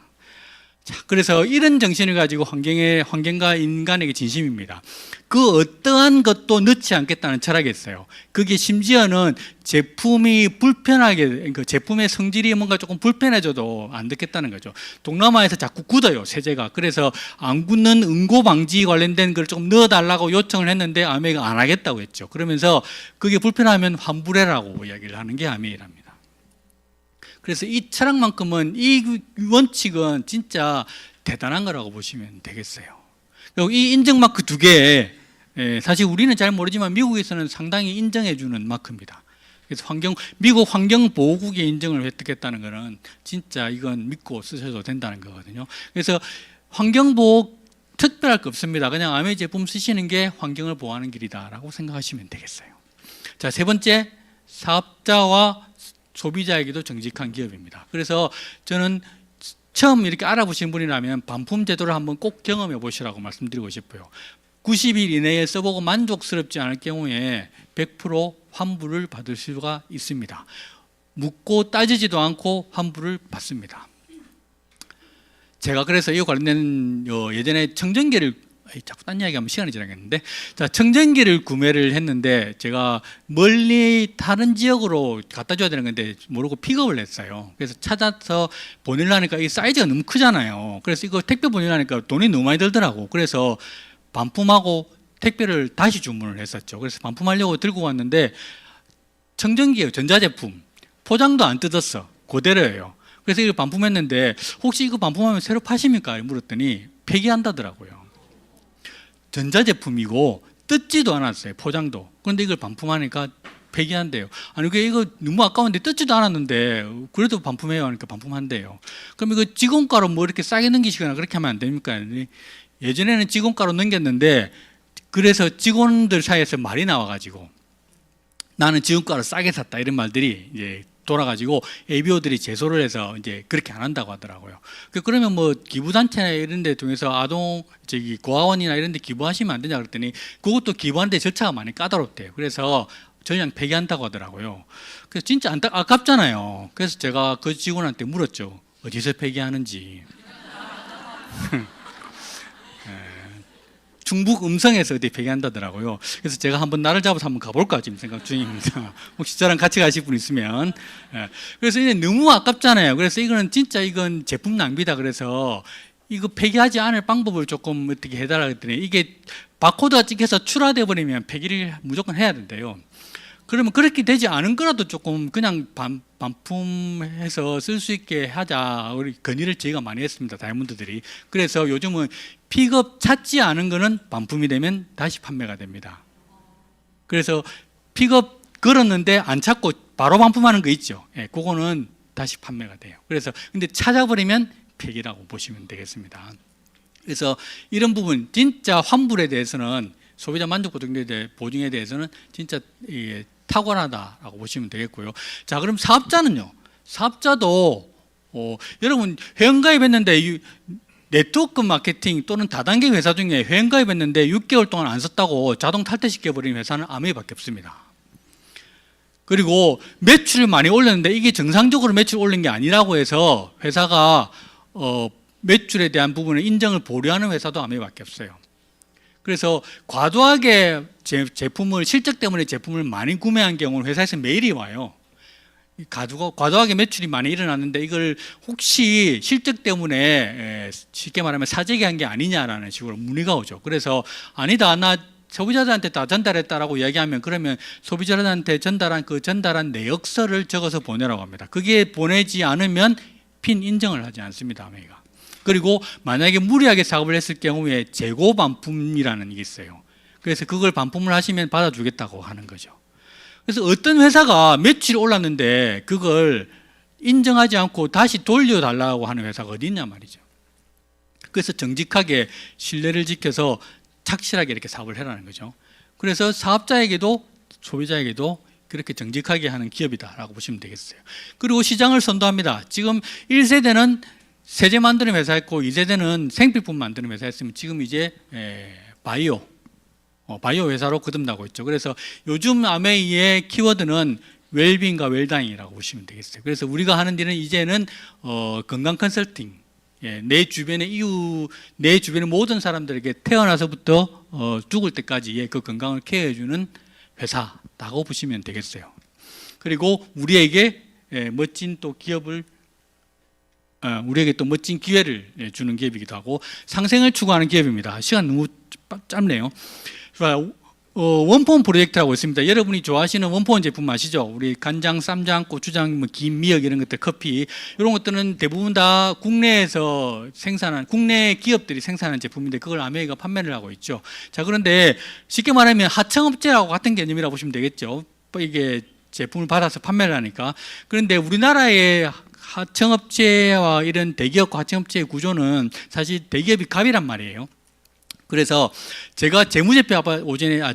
자, 그래서 이런 정신을 가지고 환경과 인간에게 진심입니다. 그 어떠한 것도 넣지 않겠다는 철학이 있어요. 그게 심지어는 제품이 불편하게, 그 제품의 성질이 뭔가 조금 불편해져도 안 듣겠다는 거죠. 동남아에서 자꾸 굳어요, 세제가. 그래서 안 굳는 응고 방지 관련된 걸 조금 넣어달라고 요청을 했는데 아메이가 안 하겠다고 했죠. 그러면서 그게 불편하면 환불해라고 이야기를 하는 게 아메이랍니다. 그래서 이 철학만큼은 이 원칙은 진짜 대단한 거라고 보시면 되겠어요. 그리고 이 인증 마크 2개, 사실 우리는 잘 모르지만 미국에서는 상당히 인정해 주는 마크입니다. 그래서 미국 환경보호국의 인증을 획득했다는 것은 진짜 이건 믿고 쓰셔도 된다는 거거든요. 그래서 환경보호 특별할 거 없습니다. 그냥 아메이 제품 쓰시는 게 환경을 보호하는 길이다라고 생각하시면 되겠어요. 자, 세 번째, 사업자와 소비자에게도 정직한 기업입니다. 그래서 저는 처음 이렇게 알아보신 분이라면 반품 제도를 한번 꼭 경험해 보시라고 말씀드리고 싶어요. 90일 이내에 써보고 만족스럽지 않을 경우에 100% 환불을 받을 수가 있습니다. 묻고 따지지도 않고 환불을 받습니다. 제가 그래서 이거 관련된 예전에 청정기를 자꾸 딴 이야기하면 시간이 지나겠는데, 자, 청정기를 구매를 했는데 제가 멀리 다른 지역으로 갖다 줘야 되는 건데 모르고 픽업을 했어요. 그래서 찾아서 보내려니까 이 사이즈가 너무 크잖아요. 그래서 이거 택배 보내려니까 돈이 너무 많이 들더라고. 그래서 반품하고 택배를 다시 주문을 했었죠. 그래서 반품하려고 들고 왔는데 청정기예요, 전자제품. 포장도 안 뜯었어, 그대로예요. 그래서 이거 반품했는데 혹시 이거 반품하면 새로 파십니까? 물었더니 폐기한다더라고요. 전자제품이고 뜯지도 않았어요, 포장도. 그런데 이걸 반품하니까 폐기한대요. 아니, 이거 너무 아까운데 뜯지도 않았는데 그래도 반품해요 하니까 반품한대요. 그럼 이거 직원가로 뭐 이렇게 싸게 넘기시거나 그렇게 하면 안 됩니까? 예전에는 직원가로 넘겼는데 그래서 직원들 사이에서 말이 나와가지고 나는 직원가로 싸게 샀다 이런 말들이 이제 돌아가지고 ABO들이 제소를 해서 이제 그렇게 안 한다고 하더라고요. 그러면 뭐 기부단체나 이런 데 통해서 고아원이나 이런 데 기부하시면 안 되냐 그랬더니 그것도 기부하는데 절차가 많이 까다롭대요. 그래서 저희랑 폐기한다고 하더라고요. 그래서 진짜 아깝잖아요. 그래서 제가 그 직원한테 물었죠. 어디서 폐기하는지. 중북 음성에서 어디 폐기한다더라고요. 그래서 제가 한번 날을 잡아서 한번 가볼까 지금 생각 중입니다. 혹시 저랑 같이 가실 분 있으면. 그래서 이게 너무 아깝잖아요. 그래서 이건 제품 낭비다. 그래서 이거 폐기하지 않을 방법을 조금 어떻게 해달라 그랬더니 이게 바코드가 찍혀서 출하돼 버리면 폐기를 무조건 해야 된대요. 그러면 그렇게 되지 않은 거라도 조금 그냥 반품해서 쓸 수 있게 하자 우리 건의를 저희가 많이 했습니다, 다이아몬드들이. 그래서 요즘은 픽업 찾지 않은 거는 반품이 되면 다시 판매가 됩니다. 그래서 픽업 걸었는데 안 찾고 바로 반품하는 거 있죠. 그거는 다시 판매가 돼요. 그래서 근데 찾아버리면 폐기라고 보시면 되겠습니다. 그래서 이런 부분 진짜 환불에 대해서는 소비자 만족 보증에 대해서는 진짜 탁월하다라고 보시면 되겠고요. 자, 그럼 사업자는요? 사업자도 여러분 회원가입했는데 네트워크 마케팅 또는 다단계 회사 중에 회원가입했는데 6개월 동안 안 썼다고 자동 탈퇴시켜버리는 회사는 아메이밖에 없습니다. 그리고 매출을 많이 올렸는데 이게 정상적으로 매출 올린 게 아니라고 해서 회사가 매출에 대한 부분을 인정을 보류하는 회사도 아메이밖에 없어요. 그래서 과도하게 제품을 실적 때문에 제품을 많이 구매한 경우는 회사에서 메일이 와요. 과도하게 매출이 많이 일어났는데 이걸 혹시 실적 때문에 쉽게 말하면 사재기 한 게 아니냐라는 식으로 문의가 오죠. 그래서 아니다, 나 소비자들한테 다 전달했다라고 이야기하면 그러면 소비자들한테 전달한 내역서를 적어서 보내라고 합니다. 그게 보내지 않으면 핀 인정을 하지 않습니다, 아메이가. 그리고 만약에 무리하게 작업을 했을 경우에 재고 반품이라는 게 있어요. 그래서 그걸 반품을 하시면 받아주겠다고 하는 거죠. 그래서 어떤 회사가 매출이 올랐는데 그걸 인정하지 않고 다시 돌려달라고 하는 회사가 어디 있냐 말이죠. 그래서 정직하게 신뢰를 지켜서 착실하게 이렇게 사업을 해라는 거죠. 그래서 사업자에게도 소비자에게도 그렇게 정직하게 하는 기업이다라고 보시면 되겠어요. 그리고 시장을 선도합니다. 지금 1세대는 세제 만드는 회사였고 2세대는 생필품 만드는 회사였으면 지금 이제 바이오 회사로 거듭나고 있죠. 그래서 요즘 아메이의 키워드는 웰빙과 웰다잉이라고 보시면 되겠어요. 그래서 우리가 하는 일은 이제는 건강 컨설팅, 내 주변의 모든 사람들에게 태어나서부터 죽을 때까지의 그 건강을 케어해주는 회사라고 보시면 되겠어요. 그리고 우리에게 멋진 또 기회를 주는 기업이기도 하고 상생을 추구하는 기업입니다. 시간 너무 짧네요. 원포원 프로젝트라고 있습니다. 여러분이 좋아하시는 원포원 제품 아시죠? 우리 간장, 쌈장, 고추장, 김, 미역 이런 것들, 커피 이런 것들은 대부분 다 국내 기업들이 생산하는 제품인데 그걸 아메이가 판매를 하고 있죠. 자, 그런데 쉽게 말하면 하청업체하고 같은 개념이라고 보시면 되겠죠. 이게 제품을 받아서 판매를 하니까. 그런데 우리나라의 하청업체와 이런 대기업과 하청업체의 구조는 사실 대기업이 갑이란 말이에요. 그래서 제가 재무제표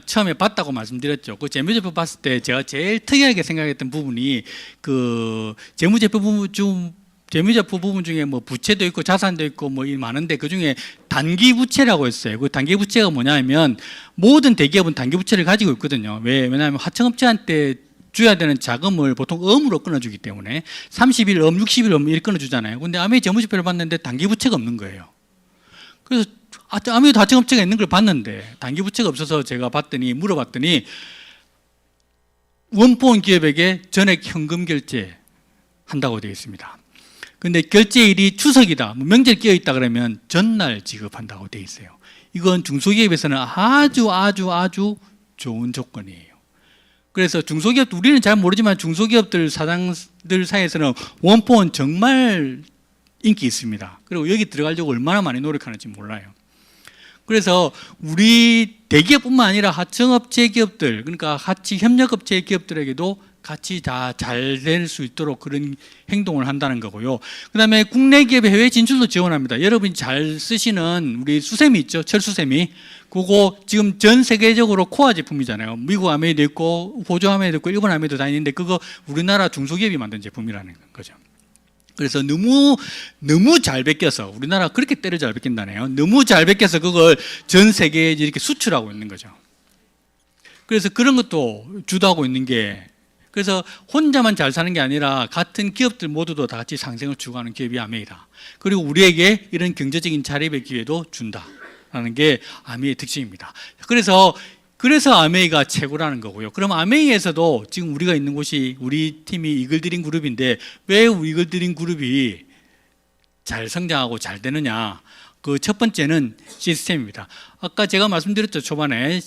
처음에 봤다고 말씀드렸죠. 그 재무제표 봤을 때 제가 제일 특이하게 생각했던 부분이 그 재무제표 부분 중에 뭐 부채도 있고 자산도 있고 뭐 많은데 그 중에 단기 부채라고 했어요. 그 단기 부채가 뭐냐면 모든 대기업은 단기 부채를 가지고 있거든요. 왜냐하면 하청업체한테 줘야 되는 자금을 보통 음으로 끊어주기 때문에 30일 음, 60일 음 이렇게 끊어주잖아요. 근데 아메이 재무제표를 봤는데 단기 부채가 없는 거예요. 그래서 아메이도 하청업체가 있는 걸 봤는데 단기 부채가 없어서 제가 물어봤더니 원포원 기업에게 전액 현금 결제한다고 되어 있습니다. 근데 결제일이 추석이다, 명절 끼어 있다 그러면 전날 지급한다고 되어 있어요. 이건 중소기업에서는 아주 좋은 조건이에요. 그래서 중소기업, 우리는 잘 모르지만 중소기업들 사장들 사이에서는 원포원 정말 인기 있습니다. 그리고 여기 들어가려고 얼마나 많이 노력하는지 몰라요. 그래서 우리 대기업뿐만 아니라 하청업체 기업들, 그러니까 같이 협력업체 기업들에게도 같이 다 잘 될 수 있도록 그런 행동을 한다는 거고요. 그 다음에 국내 기업의 해외 진출도 지원합니다. 여러분이 잘 쓰시는 우리 수세미 있죠? 철수세미. 그거 지금 전 세계적으로 코어 제품이잖아요. 미국 아메이도 있고, 호주 아메이도 있고, 일본 아메이도 다 있는데 그거 우리나라 중소기업이 만든 제품이라는 거죠. 그래서 너무 잘 베껴서, 우리나라 그렇게 때려 잘 베낀다네요. 너무 잘 베껴서 그걸 전 세계에 이렇게 수출하고 있는 거죠. 그래서 그런 것도 주도하고 있는 게, 그래서 혼자만 잘 사는 게 아니라 같은 기업들 모두도 다 같이 상생을 추구하는 기업이 아메이다. 그리고 우리에게 이런 경제적인 자립의 기회도 준다라는 게 아메이의 특징입니다. 그래서 아메이가 최고라는 거고요. 그럼 아메이에서도 지금 우리가 있는 곳이, 우리 팀이 이글드림 그룹인데 왜 이글드림 그룹이 잘 성장하고 잘 되느냐? 그 첫 번째는 시스템입니다. 아까 제가 말씀드렸죠, 초반에.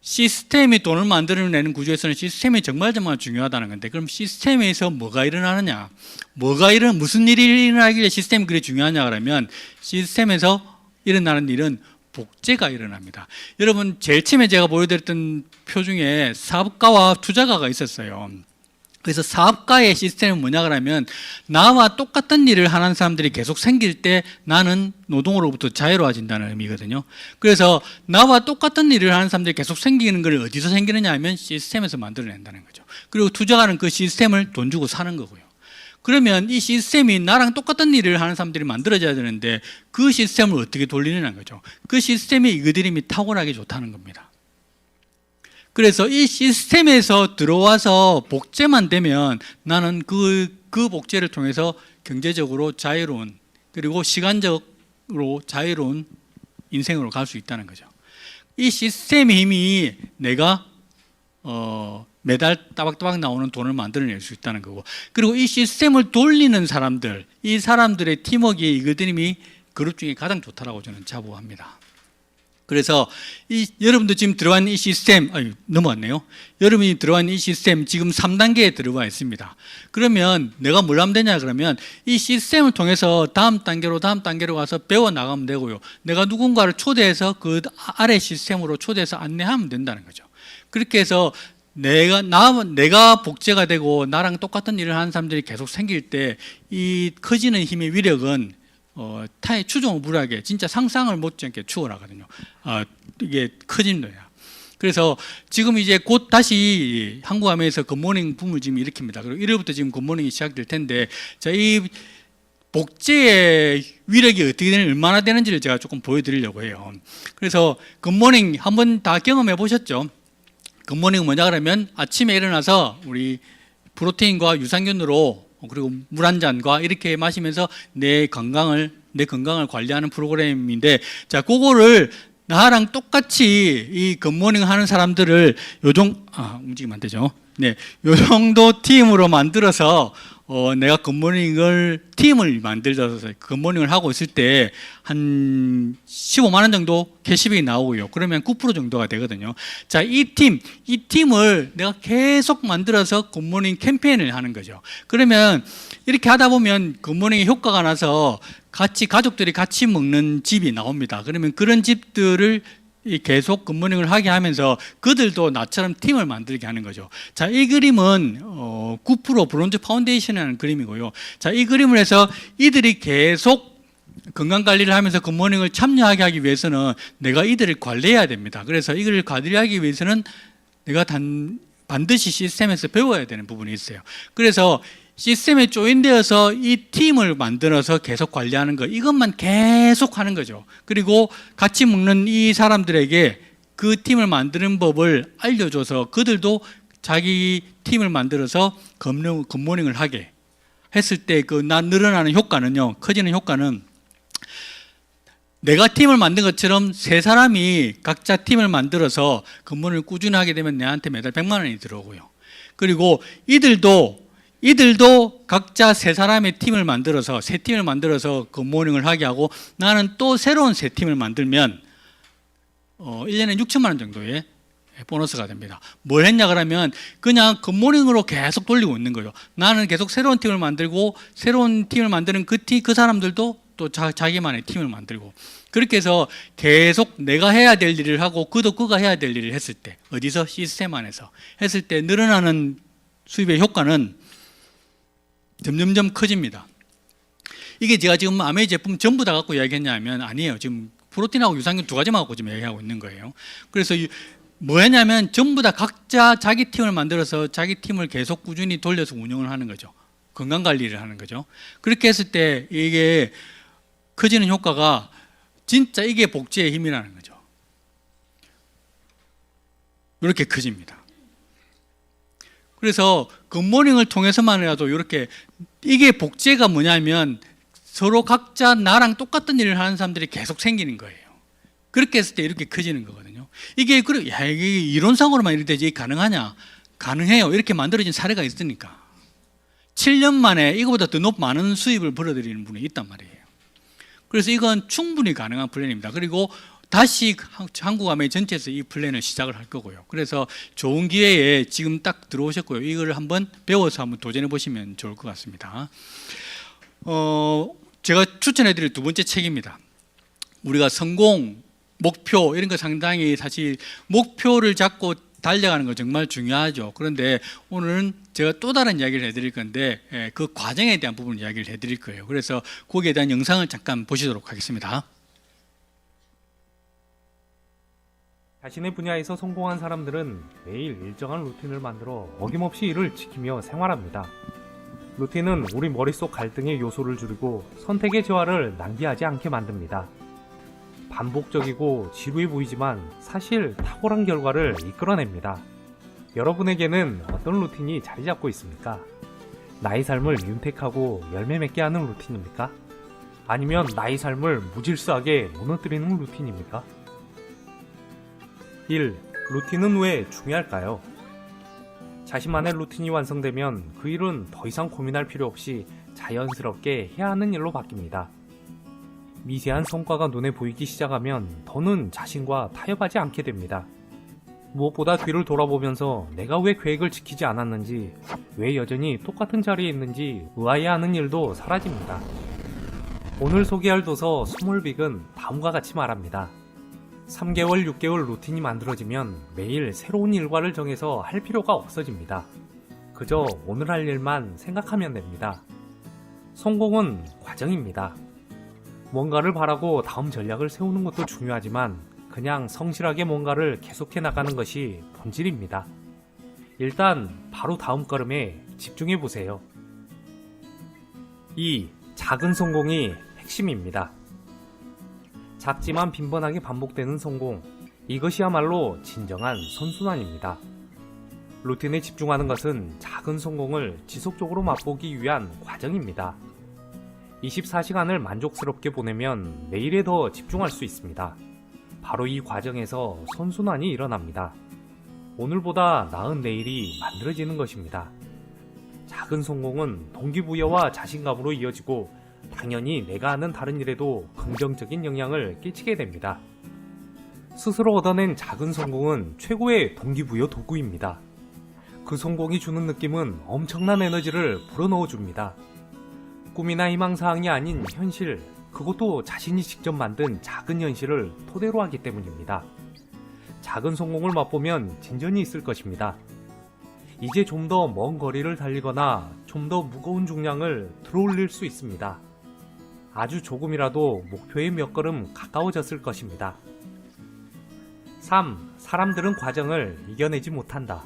시스템이 돈을 만들어내는 구조에서는 시스템이 정말 중요하다는 건데, 그럼 시스템에서 뭐가 일어나느냐? 무슨 일이 일어나길래 시스템이 그렇게 중요하냐 그러면, 시스템에서 일어나는 일은 복제가 일어납니다. 여러분, 제일 처음에 제가 보여드렸던 표 중에 사업가와 투자가가 있었어요. 그래서 사업가의 시스템은 뭐냐 그러면, 나와 똑같은 일을 하는 사람들이 계속 생길 때 나는 노동으로부터 자유로워진다는 의미거든요. 그래서 나와 똑같은 일을 하는 사람들이 계속 생기는 걸 어디서 생기느냐 하면 시스템에서 만들어낸다는 거죠. 그리고 투자가는 그 시스템을 돈 주고 사는 거고요. 그러면 이 시스템이 나랑 똑같은 일을 하는 사람들이 만들어져야 되는데 그 시스템을 어떻게 돌리느냐는 거죠. 그 시스템이 이그드림이 탁월하게 좋다는 겁니다. 그래서 이 시스템에서 들어와서 복제만 되면 나는 그 복제를 통해서 경제적으로 자유로운 그리고 시간적으로 자유로운 인생으로 갈 수 있다는 거죠. 이 시스템의 힘이 내가 매달 따박따박 나오는 돈을 만들어낼 수 있다는 거고, 그리고 이 시스템을 돌리는 사람들, 이 사람들의 팀워크의 이글드림이 그룹 중에 가장 좋다라고 저는 자부합니다. 그래서 여러분도 지금 들어간 이 시스템, 넘어왔네요. 여러분이 들어간 이 시스템 지금 3단계에 들어와 있습니다. 그러면 내가 뭘 하면 되냐 그러면 이 시스템을 통해서 다음 단계로 가서 배워 나가면 되고요. 내가 누군가를 초대해서 그 아래 시스템으로 초대해서 안내하면 된다는 거죠. 그렇게 해서 내가 복제가 되고 나랑 똑같은 일을 하는 사람들이 계속 생길 때 이 커지는 힘의 위력은 타의 추종무불하게 진짜 상상을 못지않게 추월하거든요. 이게 커집니다. 그래서 지금 이제 곧 다시 한국화면에서 굿모닝 붐을 지금 일으킵니다. 그리고 1월부터 지금 굿모닝이 시작될 텐데, 자, 이 복제의 위력이 어떻게 되는, 얼마나 되는지를 제가 조금 보여드리려고 해요. 그래서 굿모닝 한번 다 경험해 보셨죠? 굿모닝은 뭐냐 그러면 아침에 일어나서 우리 프로테인과 유산균으로 그리고 물 한 잔과 이렇게 마시면서 내 건강을 관리하는 프로그램인데, 자, 그거를 나랑 똑같이 이 굿모닝 하는 사람들을 움직이면 안 되죠. 네, 요 정도 팀으로 만들어서 내가 굿모닝을 팀을 만들어서 굿모닝을 하고 있을 때 한 15만 원 정도 캐시백이 나오고요. 그러면 9% 정도가 되거든요. 자, 이 팀을 내가 계속 만들어서 굿모닝 캠페인을 하는 거죠. 그러면 이렇게 하다 보면 굿모닝의 효과가 나서 가족들이 같이 먹는 집이 나옵니다. 그러면 그런 집들을 계속 굿모닝을 하게 하면서 그들도 나처럼 팀을 만들게 하는 거죠. 자, 이 그림은 9% 브론즈 파운데이션이라는 그림이고요. 자, 이 그림을 해서 이들이 계속 건강관리를 하면서 굿모닝을 참여하게 하기 위해서는 내가 이들을 관리해야 됩니다. 그래서 이걸 관리하기 위해서는 내가 반드시 시스템에서 배워야 되는 부분이 있어요. 그래서 시스템에 조인되어서 이 팀을 만들어서 계속 관리하는 거, 이것만 계속 하는 거죠. 그리고 같이 먹는 이 사람들에게 그 팀을 만드는 법을 알려줘서 그들도 자기 팀을 만들어서 굿모닝을 하게 했을 때 그 늘어나는 효과는요, 커지는 효과는 내가 팀을 만든 것처럼 세 사람이 각자 팀을 만들어서 굿모닝을 꾸준히 하게 되면 내한테 매달 100만 원이 들어오고요. 그리고 이들도 각자 세 팀을 만들어서 굿모닝을 하게 하고, 나는 또 새로운 세 팀을 만들면 1년에 6천만 원 정도의 보너스가 됩니다. 뭘 했냐 그러면 그냥 굿모닝으로 계속 돌리고 있는 거죠. 나는 계속 새로운 팀을 만들고, 새로운 팀을 만드는 그 사람들도 또 자기만의 팀을 만들고, 그렇게 해서 계속 내가 해야 될 일을 하고 그가 해야 될 일을 했을 때, 어디서? 시스템 안에서 했을 때 늘어나는 수입의 효과는 점점점 커집니다. 이게 제가 지금 아메이 제품 전부 다 갖고 이야기했냐 하면 아니에요. 지금 프로틴하고 유산균 두 가지만 갖고 지금 얘기하고 있는 거예요. 그래서 뭐냐면 전부 다 각자 자기 팀을 만들어서 자기 팀을 계속 꾸준히 돌려서 운영을 하는 거죠. 건강관리를 하는 거죠. 그렇게 했을 때 이게 커지는 효과가 진짜 이게 복제의 힘이라는 거죠. 이렇게 커집니다. 그래서 굿모닝을 통해서만이라도 이렇게, 이게 복제가 뭐냐면 서로 각자 나랑 똑같은 일을 하는 사람들이 계속 생기는 거예요. 그렇게 했을 때 이렇게 커지는 거거든요. 이게 이론상으로만 이렇게 되지 가능하냐? 가능해요. 이렇게 만들어진 사례가 있으니까. 7년 만에 이거보다 더 많은 수입을 벌어들이는 분이 있단 말이에요. 그래서 이건 충분히 가능한 플랜입니다. 그리고 다시 한국아메이 전체에서 이 플랜을 시작을 할 거고요. 그래서 좋은 기회에 지금 딱 들어오셨고요. 이걸 한번 배워서 한번 도전해 보시면 좋을 것 같습니다. 제가 추천해 드릴 두 번째 책입니다. 우리가 성공, 목표 이런 거 상당히, 사실 목표를 잡고 달려가는 거 정말 중요하죠. 그런데 오늘은 제가 또 다른 이야기를 해드릴 건데 그 과정에 대한 부분을 이야기를 해드릴 거예요. 그래서 거기에 대한 영상을 잠깐 보시도록 하겠습니다. 자신의 분야에서 성공한 사람들은 매일 일정한 루틴을 만들어 어김없이 이를 지키며 생활합니다. 루틴은 우리 머릿속 갈등의 요소를 줄이고 선택의 재화를 낭비하지 않게 만듭니다. 반복적이고 지루해 보이지만 사실 탁월한 결과를 이끌어냅니다. 여러분에게는 어떤 루틴이 자리 잡고 있습니까? 나의 삶을 윤택하고 열매 맺게 하는 루틴입니까? 아니면 나의 삶을 무질서하게 무너뜨리는 루틴입니까? 1. 루틴은 왜 중요할까요? 자신만의 루틴이 완성되면 그 일은 더 이상 고민할 필요 없이 자연스럽게 해야 하는 일로 바뀝니다. 미세한 성과가 눈에 보이기 시작하면 더는 자신과 타협하지 않게 됩니다. 무엇보다 뒤를 돌아보면서 내가 왜 계획을 지키지 않았는지, 왜 여전히 똑같은 자리에 있는지 의아해하는 일도 사라집니다. 오늘 소개할 도서 스몰빅은 다음과 같이 말합니다. 3개월, 6개월 루틴이 만들어지면 매일 새로운 일과를 정해서 할 필요가 없어집니다. 그저 오늘 할 일만 생각하면 됩니다. 성공은 과정입니다. 뭔가를 바라고 다음 전략을 세우는 것도 중요하지만 그냥 성실하게 뭔가를 계속해 나가는 것이 본질입니다. 일단 바로 다음 걸음에 집중해 보세요. 2. 작은 성공이 핵심입니다. 작지만 빈번하게 반복되는 성공, 이것이야말로 진정한 선순환입니다. 루틴에 집중하는 것은 작은 성공을 지속적으로 맛보기 위한 과정입니다. 24시간을 만족스럽게 보내면 내일에 더 집중할 수 있습니다. 바로 이 과정에서 선순환이 일어납니다. 오늘보다 나은 내일이 만들어지는 것입니다. 작은 성공은 동기부여와 자신감으로 이어지고 당연히 내가 하는 다른 일에도 긍정적인 영향을 끼치게 됩니다. 스스로 얻어낸 작은 성공은 최고의 동기부여 도구입니다. 그 성공이 주는 느낌은 엄청난 에너지를 불어넣어 줍니다. 꿈이나 희망사항이 아닌 현실, 그것도 자신이 직접 만든 작은 현실을 토대로 하기 때문입니다. 작은 성공을 맛보면 진전이 있을 것입니다. 이제 좀 더 먼 거리를 달리거나 좀 더 무거운 중량을 들어올릴 수 있습니다. 아주 조금이라도 목표에 몇 걸음 가까워졌을 것입니다. 3. 사람들은 과정을 이겨내지 못한다.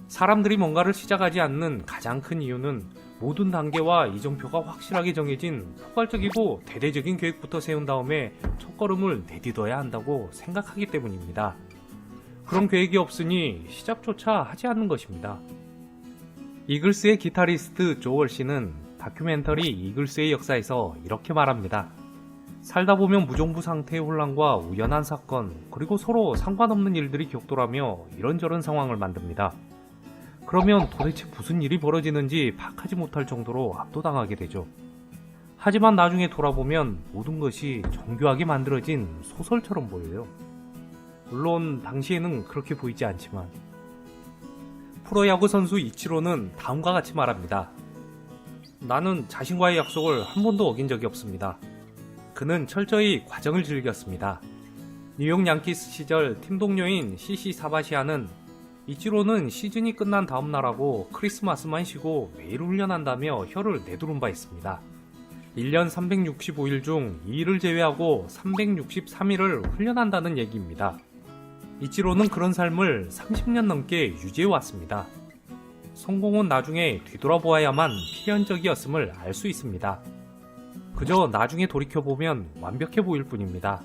사람들이 뭔가를 시작하지 않는 가장 큰 이유는 모든 단계와 이정표가 확실하게 정해진 포괄적이고 대대적인 계획부터 세운 다음에 첫걸음을 내딛어야 한다고 생각하기 때문입니다. 그런 계획이 없으니 시작조차 하지 않는 것입니다. 이글스의 기타리스트 조월 씨는 다큐멘터리 이글스의 역사에서 이렇게 말합니다. 살다 보면 무정부 상태의 혼란과 우연한 사건, 그리고 서로 상관없는 일들이 격돌하며 이런저런 상황을 만듭니다. 그러면 도대체 무슨 일이 벌어지는지 파악하지 못할 정도로 압도당하게 되죠. 하지만 나중에 돌아보면 모든 것이 정교하게 만들어진 소설처럼 보여요. 물론 당시에는 그렇게 보이지 않지만. 프로야구 선수 이치로는 다음과 같이 말합니다. 나는 자신과의 약속을 한 번도 어긴 적이 없습니다. 그는 철저히 과정을 즐겼습니다. 뉴욕 양키스 시절 팀 동료인 CC 사바시아는 이치로는 시즌이 끝난 다음 날하고 크리스마스만 쉬고 매일 훈련한다며 혀를 내두른 바 있습니다. 1년 365일 중 2일을 제외하고 363일을 훈련한다는 얘기입니다. 이치로는 그런 삶을 30년 넘게 유지해왔습니다. 성공은 나중에 뒤돌아보아야만 필연적이었음을 알 수 있습니다. 그저 나중에 돌이켜보면 완벽해 보일 뿐입니다.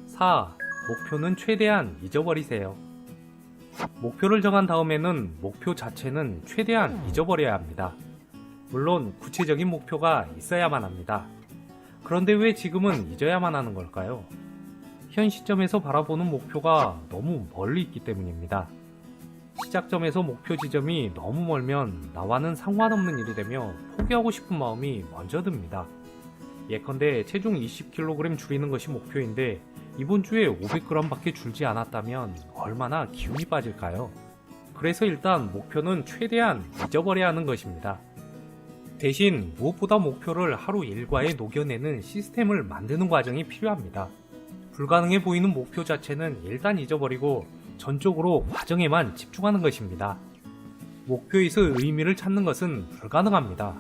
4. 목표는 최대한 잊어버리세요. 목표를 정한 다음에는 목표 자체는 최대한 잊어버려야 합니다. 물론 구체적인 목표가 있어야만 합니다. 그런데 왜 지금은 잊어야만 하는 걸까요? 현 시점에서 바라보는 목표가 너무 멀리 있기 때문입니다. 시작점에서 목표 지점이 너무 멀면 나와는 상관없는 일이 되며 포기하고 싶은 마음이 먼저 듭니다. 예컨대 체중 20kg 줄이는 것이 목표인데 이번 주에 500g 밖에 줄지 않았다면 얼마나 기운이 빠질까요? 그래서 일단 목표는 최대한 잊어버려야 하는 것입니다. 대신 무엇보다 목표를 하루 일과에 녹여내는 시스템을 만드는 과정이 필요합니다. 불가능해 보이는 목표 자체는 일단 잊어버리고 전적으로 과정에만 집중하는 것입니다. 목표에서 의미를 찾는 것은 불가능합니다.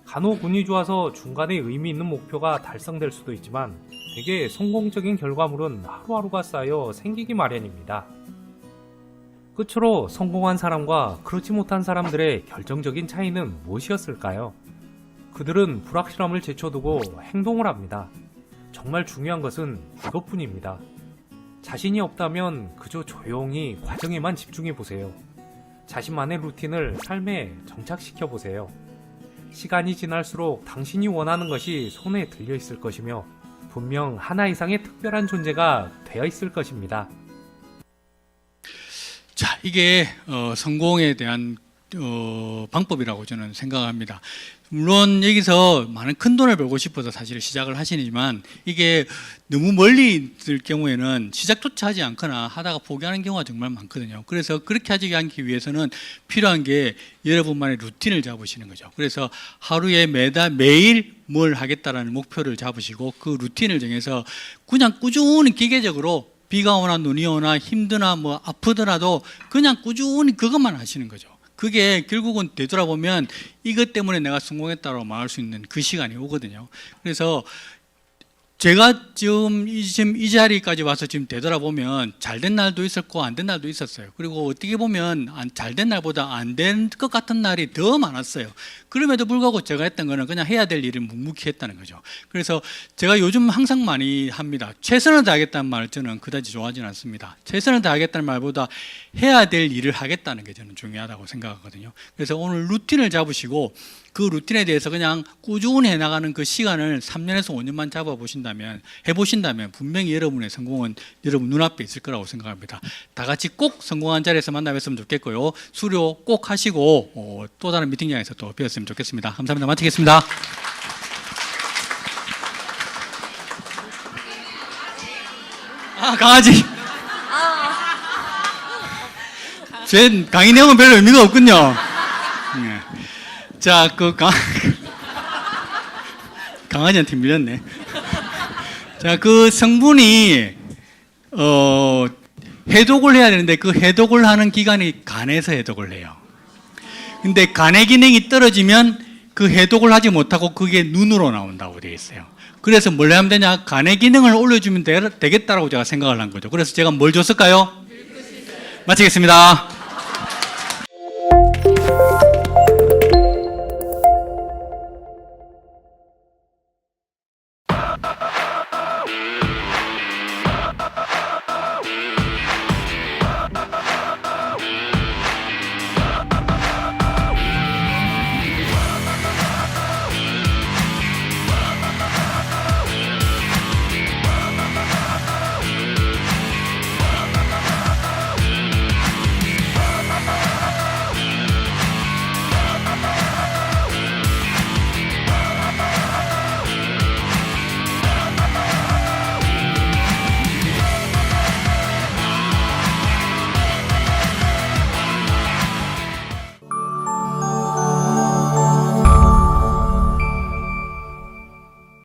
간혹 운이 좋아서 중간에 의미 있는 목표가 달성될 수도 있지만 되게 성공적인 결과물은 하루하루가 쌓여 생기기 마련입니다. 끝으로 성공한 사람과 그렇지 못한 사람들의 결정적인 차이는 무엇이었을까요? 그들은 불확실함을 제쳐두고 행동을 합니다. 정말 중요한 것은 이것뿐입니다. 자신이 없다면 그저 조용히 과정에만 집중해 보세요. 자신만의 루틴을 삶에 정착시켜 보세요. 시간이 지날수록 당신이 원하는 것이 손에 들려 있을 것이며 분명 하나 이상의 특별한 존재가 되어 있을 것입니다. 자, 이게 성공에 대한 방법이라고 저는 생각합니다. 물론 여기서 많은 큰 돈을 벌고 싶어서 사실 시작을 하시지만 이게 너무 멀리 있을 경우에는 시작조차 하지 않거나 하다가 포기하는 경우가 정말 많거든요. 그래서 그렇게 하지 않기 위해서는 필요한 게 여러분만의 루틴을 잡으시는 거죠. 그래서 하루에 매일 뭘 하겠다라는 목표를 잡으시고 그 루틴을 정해서 그냥 꾸준히 기계적으로 비가 오나 눈이 오나 힘드나 뭐 아프더라도 그냥 꾸준히 그것만 하시는 거죠. 그게 결국은 되돌아보면 이것 때문에 내가 성공했다고 말할 수 있는 그 시간이 오거든요. 그래서 제가 지금 이 자리까지 와서 지금 되돌아보면 잘된 날도 있었고 안 된 날도 있었어요. 그리고 어떻게 보면 잘된 날보다 안 된 것 같은 날이 더 많았어요. 그럼에도 불구하고 제가 했던 거는 그냥 해야 될 일을 묵묵히 했다는 거죠. 그래서 제가 요즘 항상 많이 합니다. 최선을 다하겠다는 말을 저는 그다지 좋아하지는 않습니다. 최선을 다하겠다는 말보다 해야 될 일을 하겠다는 게 저는 중요하다고 생각하거든요. 그래서 오늘 루틴을 잡으시고 그 루틴에 대해서 그냥 꾸준히 해나가는 그 시간을 3년에서 5년만 해보신다면 분명히 여러분의 성공은 여러분 눈앞에 있을 거라고 생각합니다. 다 같이 꼭 성공한 자리에서 만나뵀으면 좋겠고요. 수료 꼭 하시고 또 다른 미팅장에서 또 뵈었으면 좋겠습니다. 감사합니다. 마치겠습니다. 아, 강아지. 제 강의 내용은 별로 의미가 없군요. 네. 자, 강아지한테 밀렸네. 자, 그 성분이 해독을 해야 되는데 그 해독을 하는 기관이 간에서 해독을 해요. 근데 간의 기능이 떨어지면 그 해독을 하지 못하고 그게 눈으로 나온다고 되어 있어요. 그래서 뭘 하면 되냐? 간의 기능을 올려주면 되겠다라고 제가 생각을 한 거죠. 그래서 제가 뭘 줬을까요? 마치겠습니다.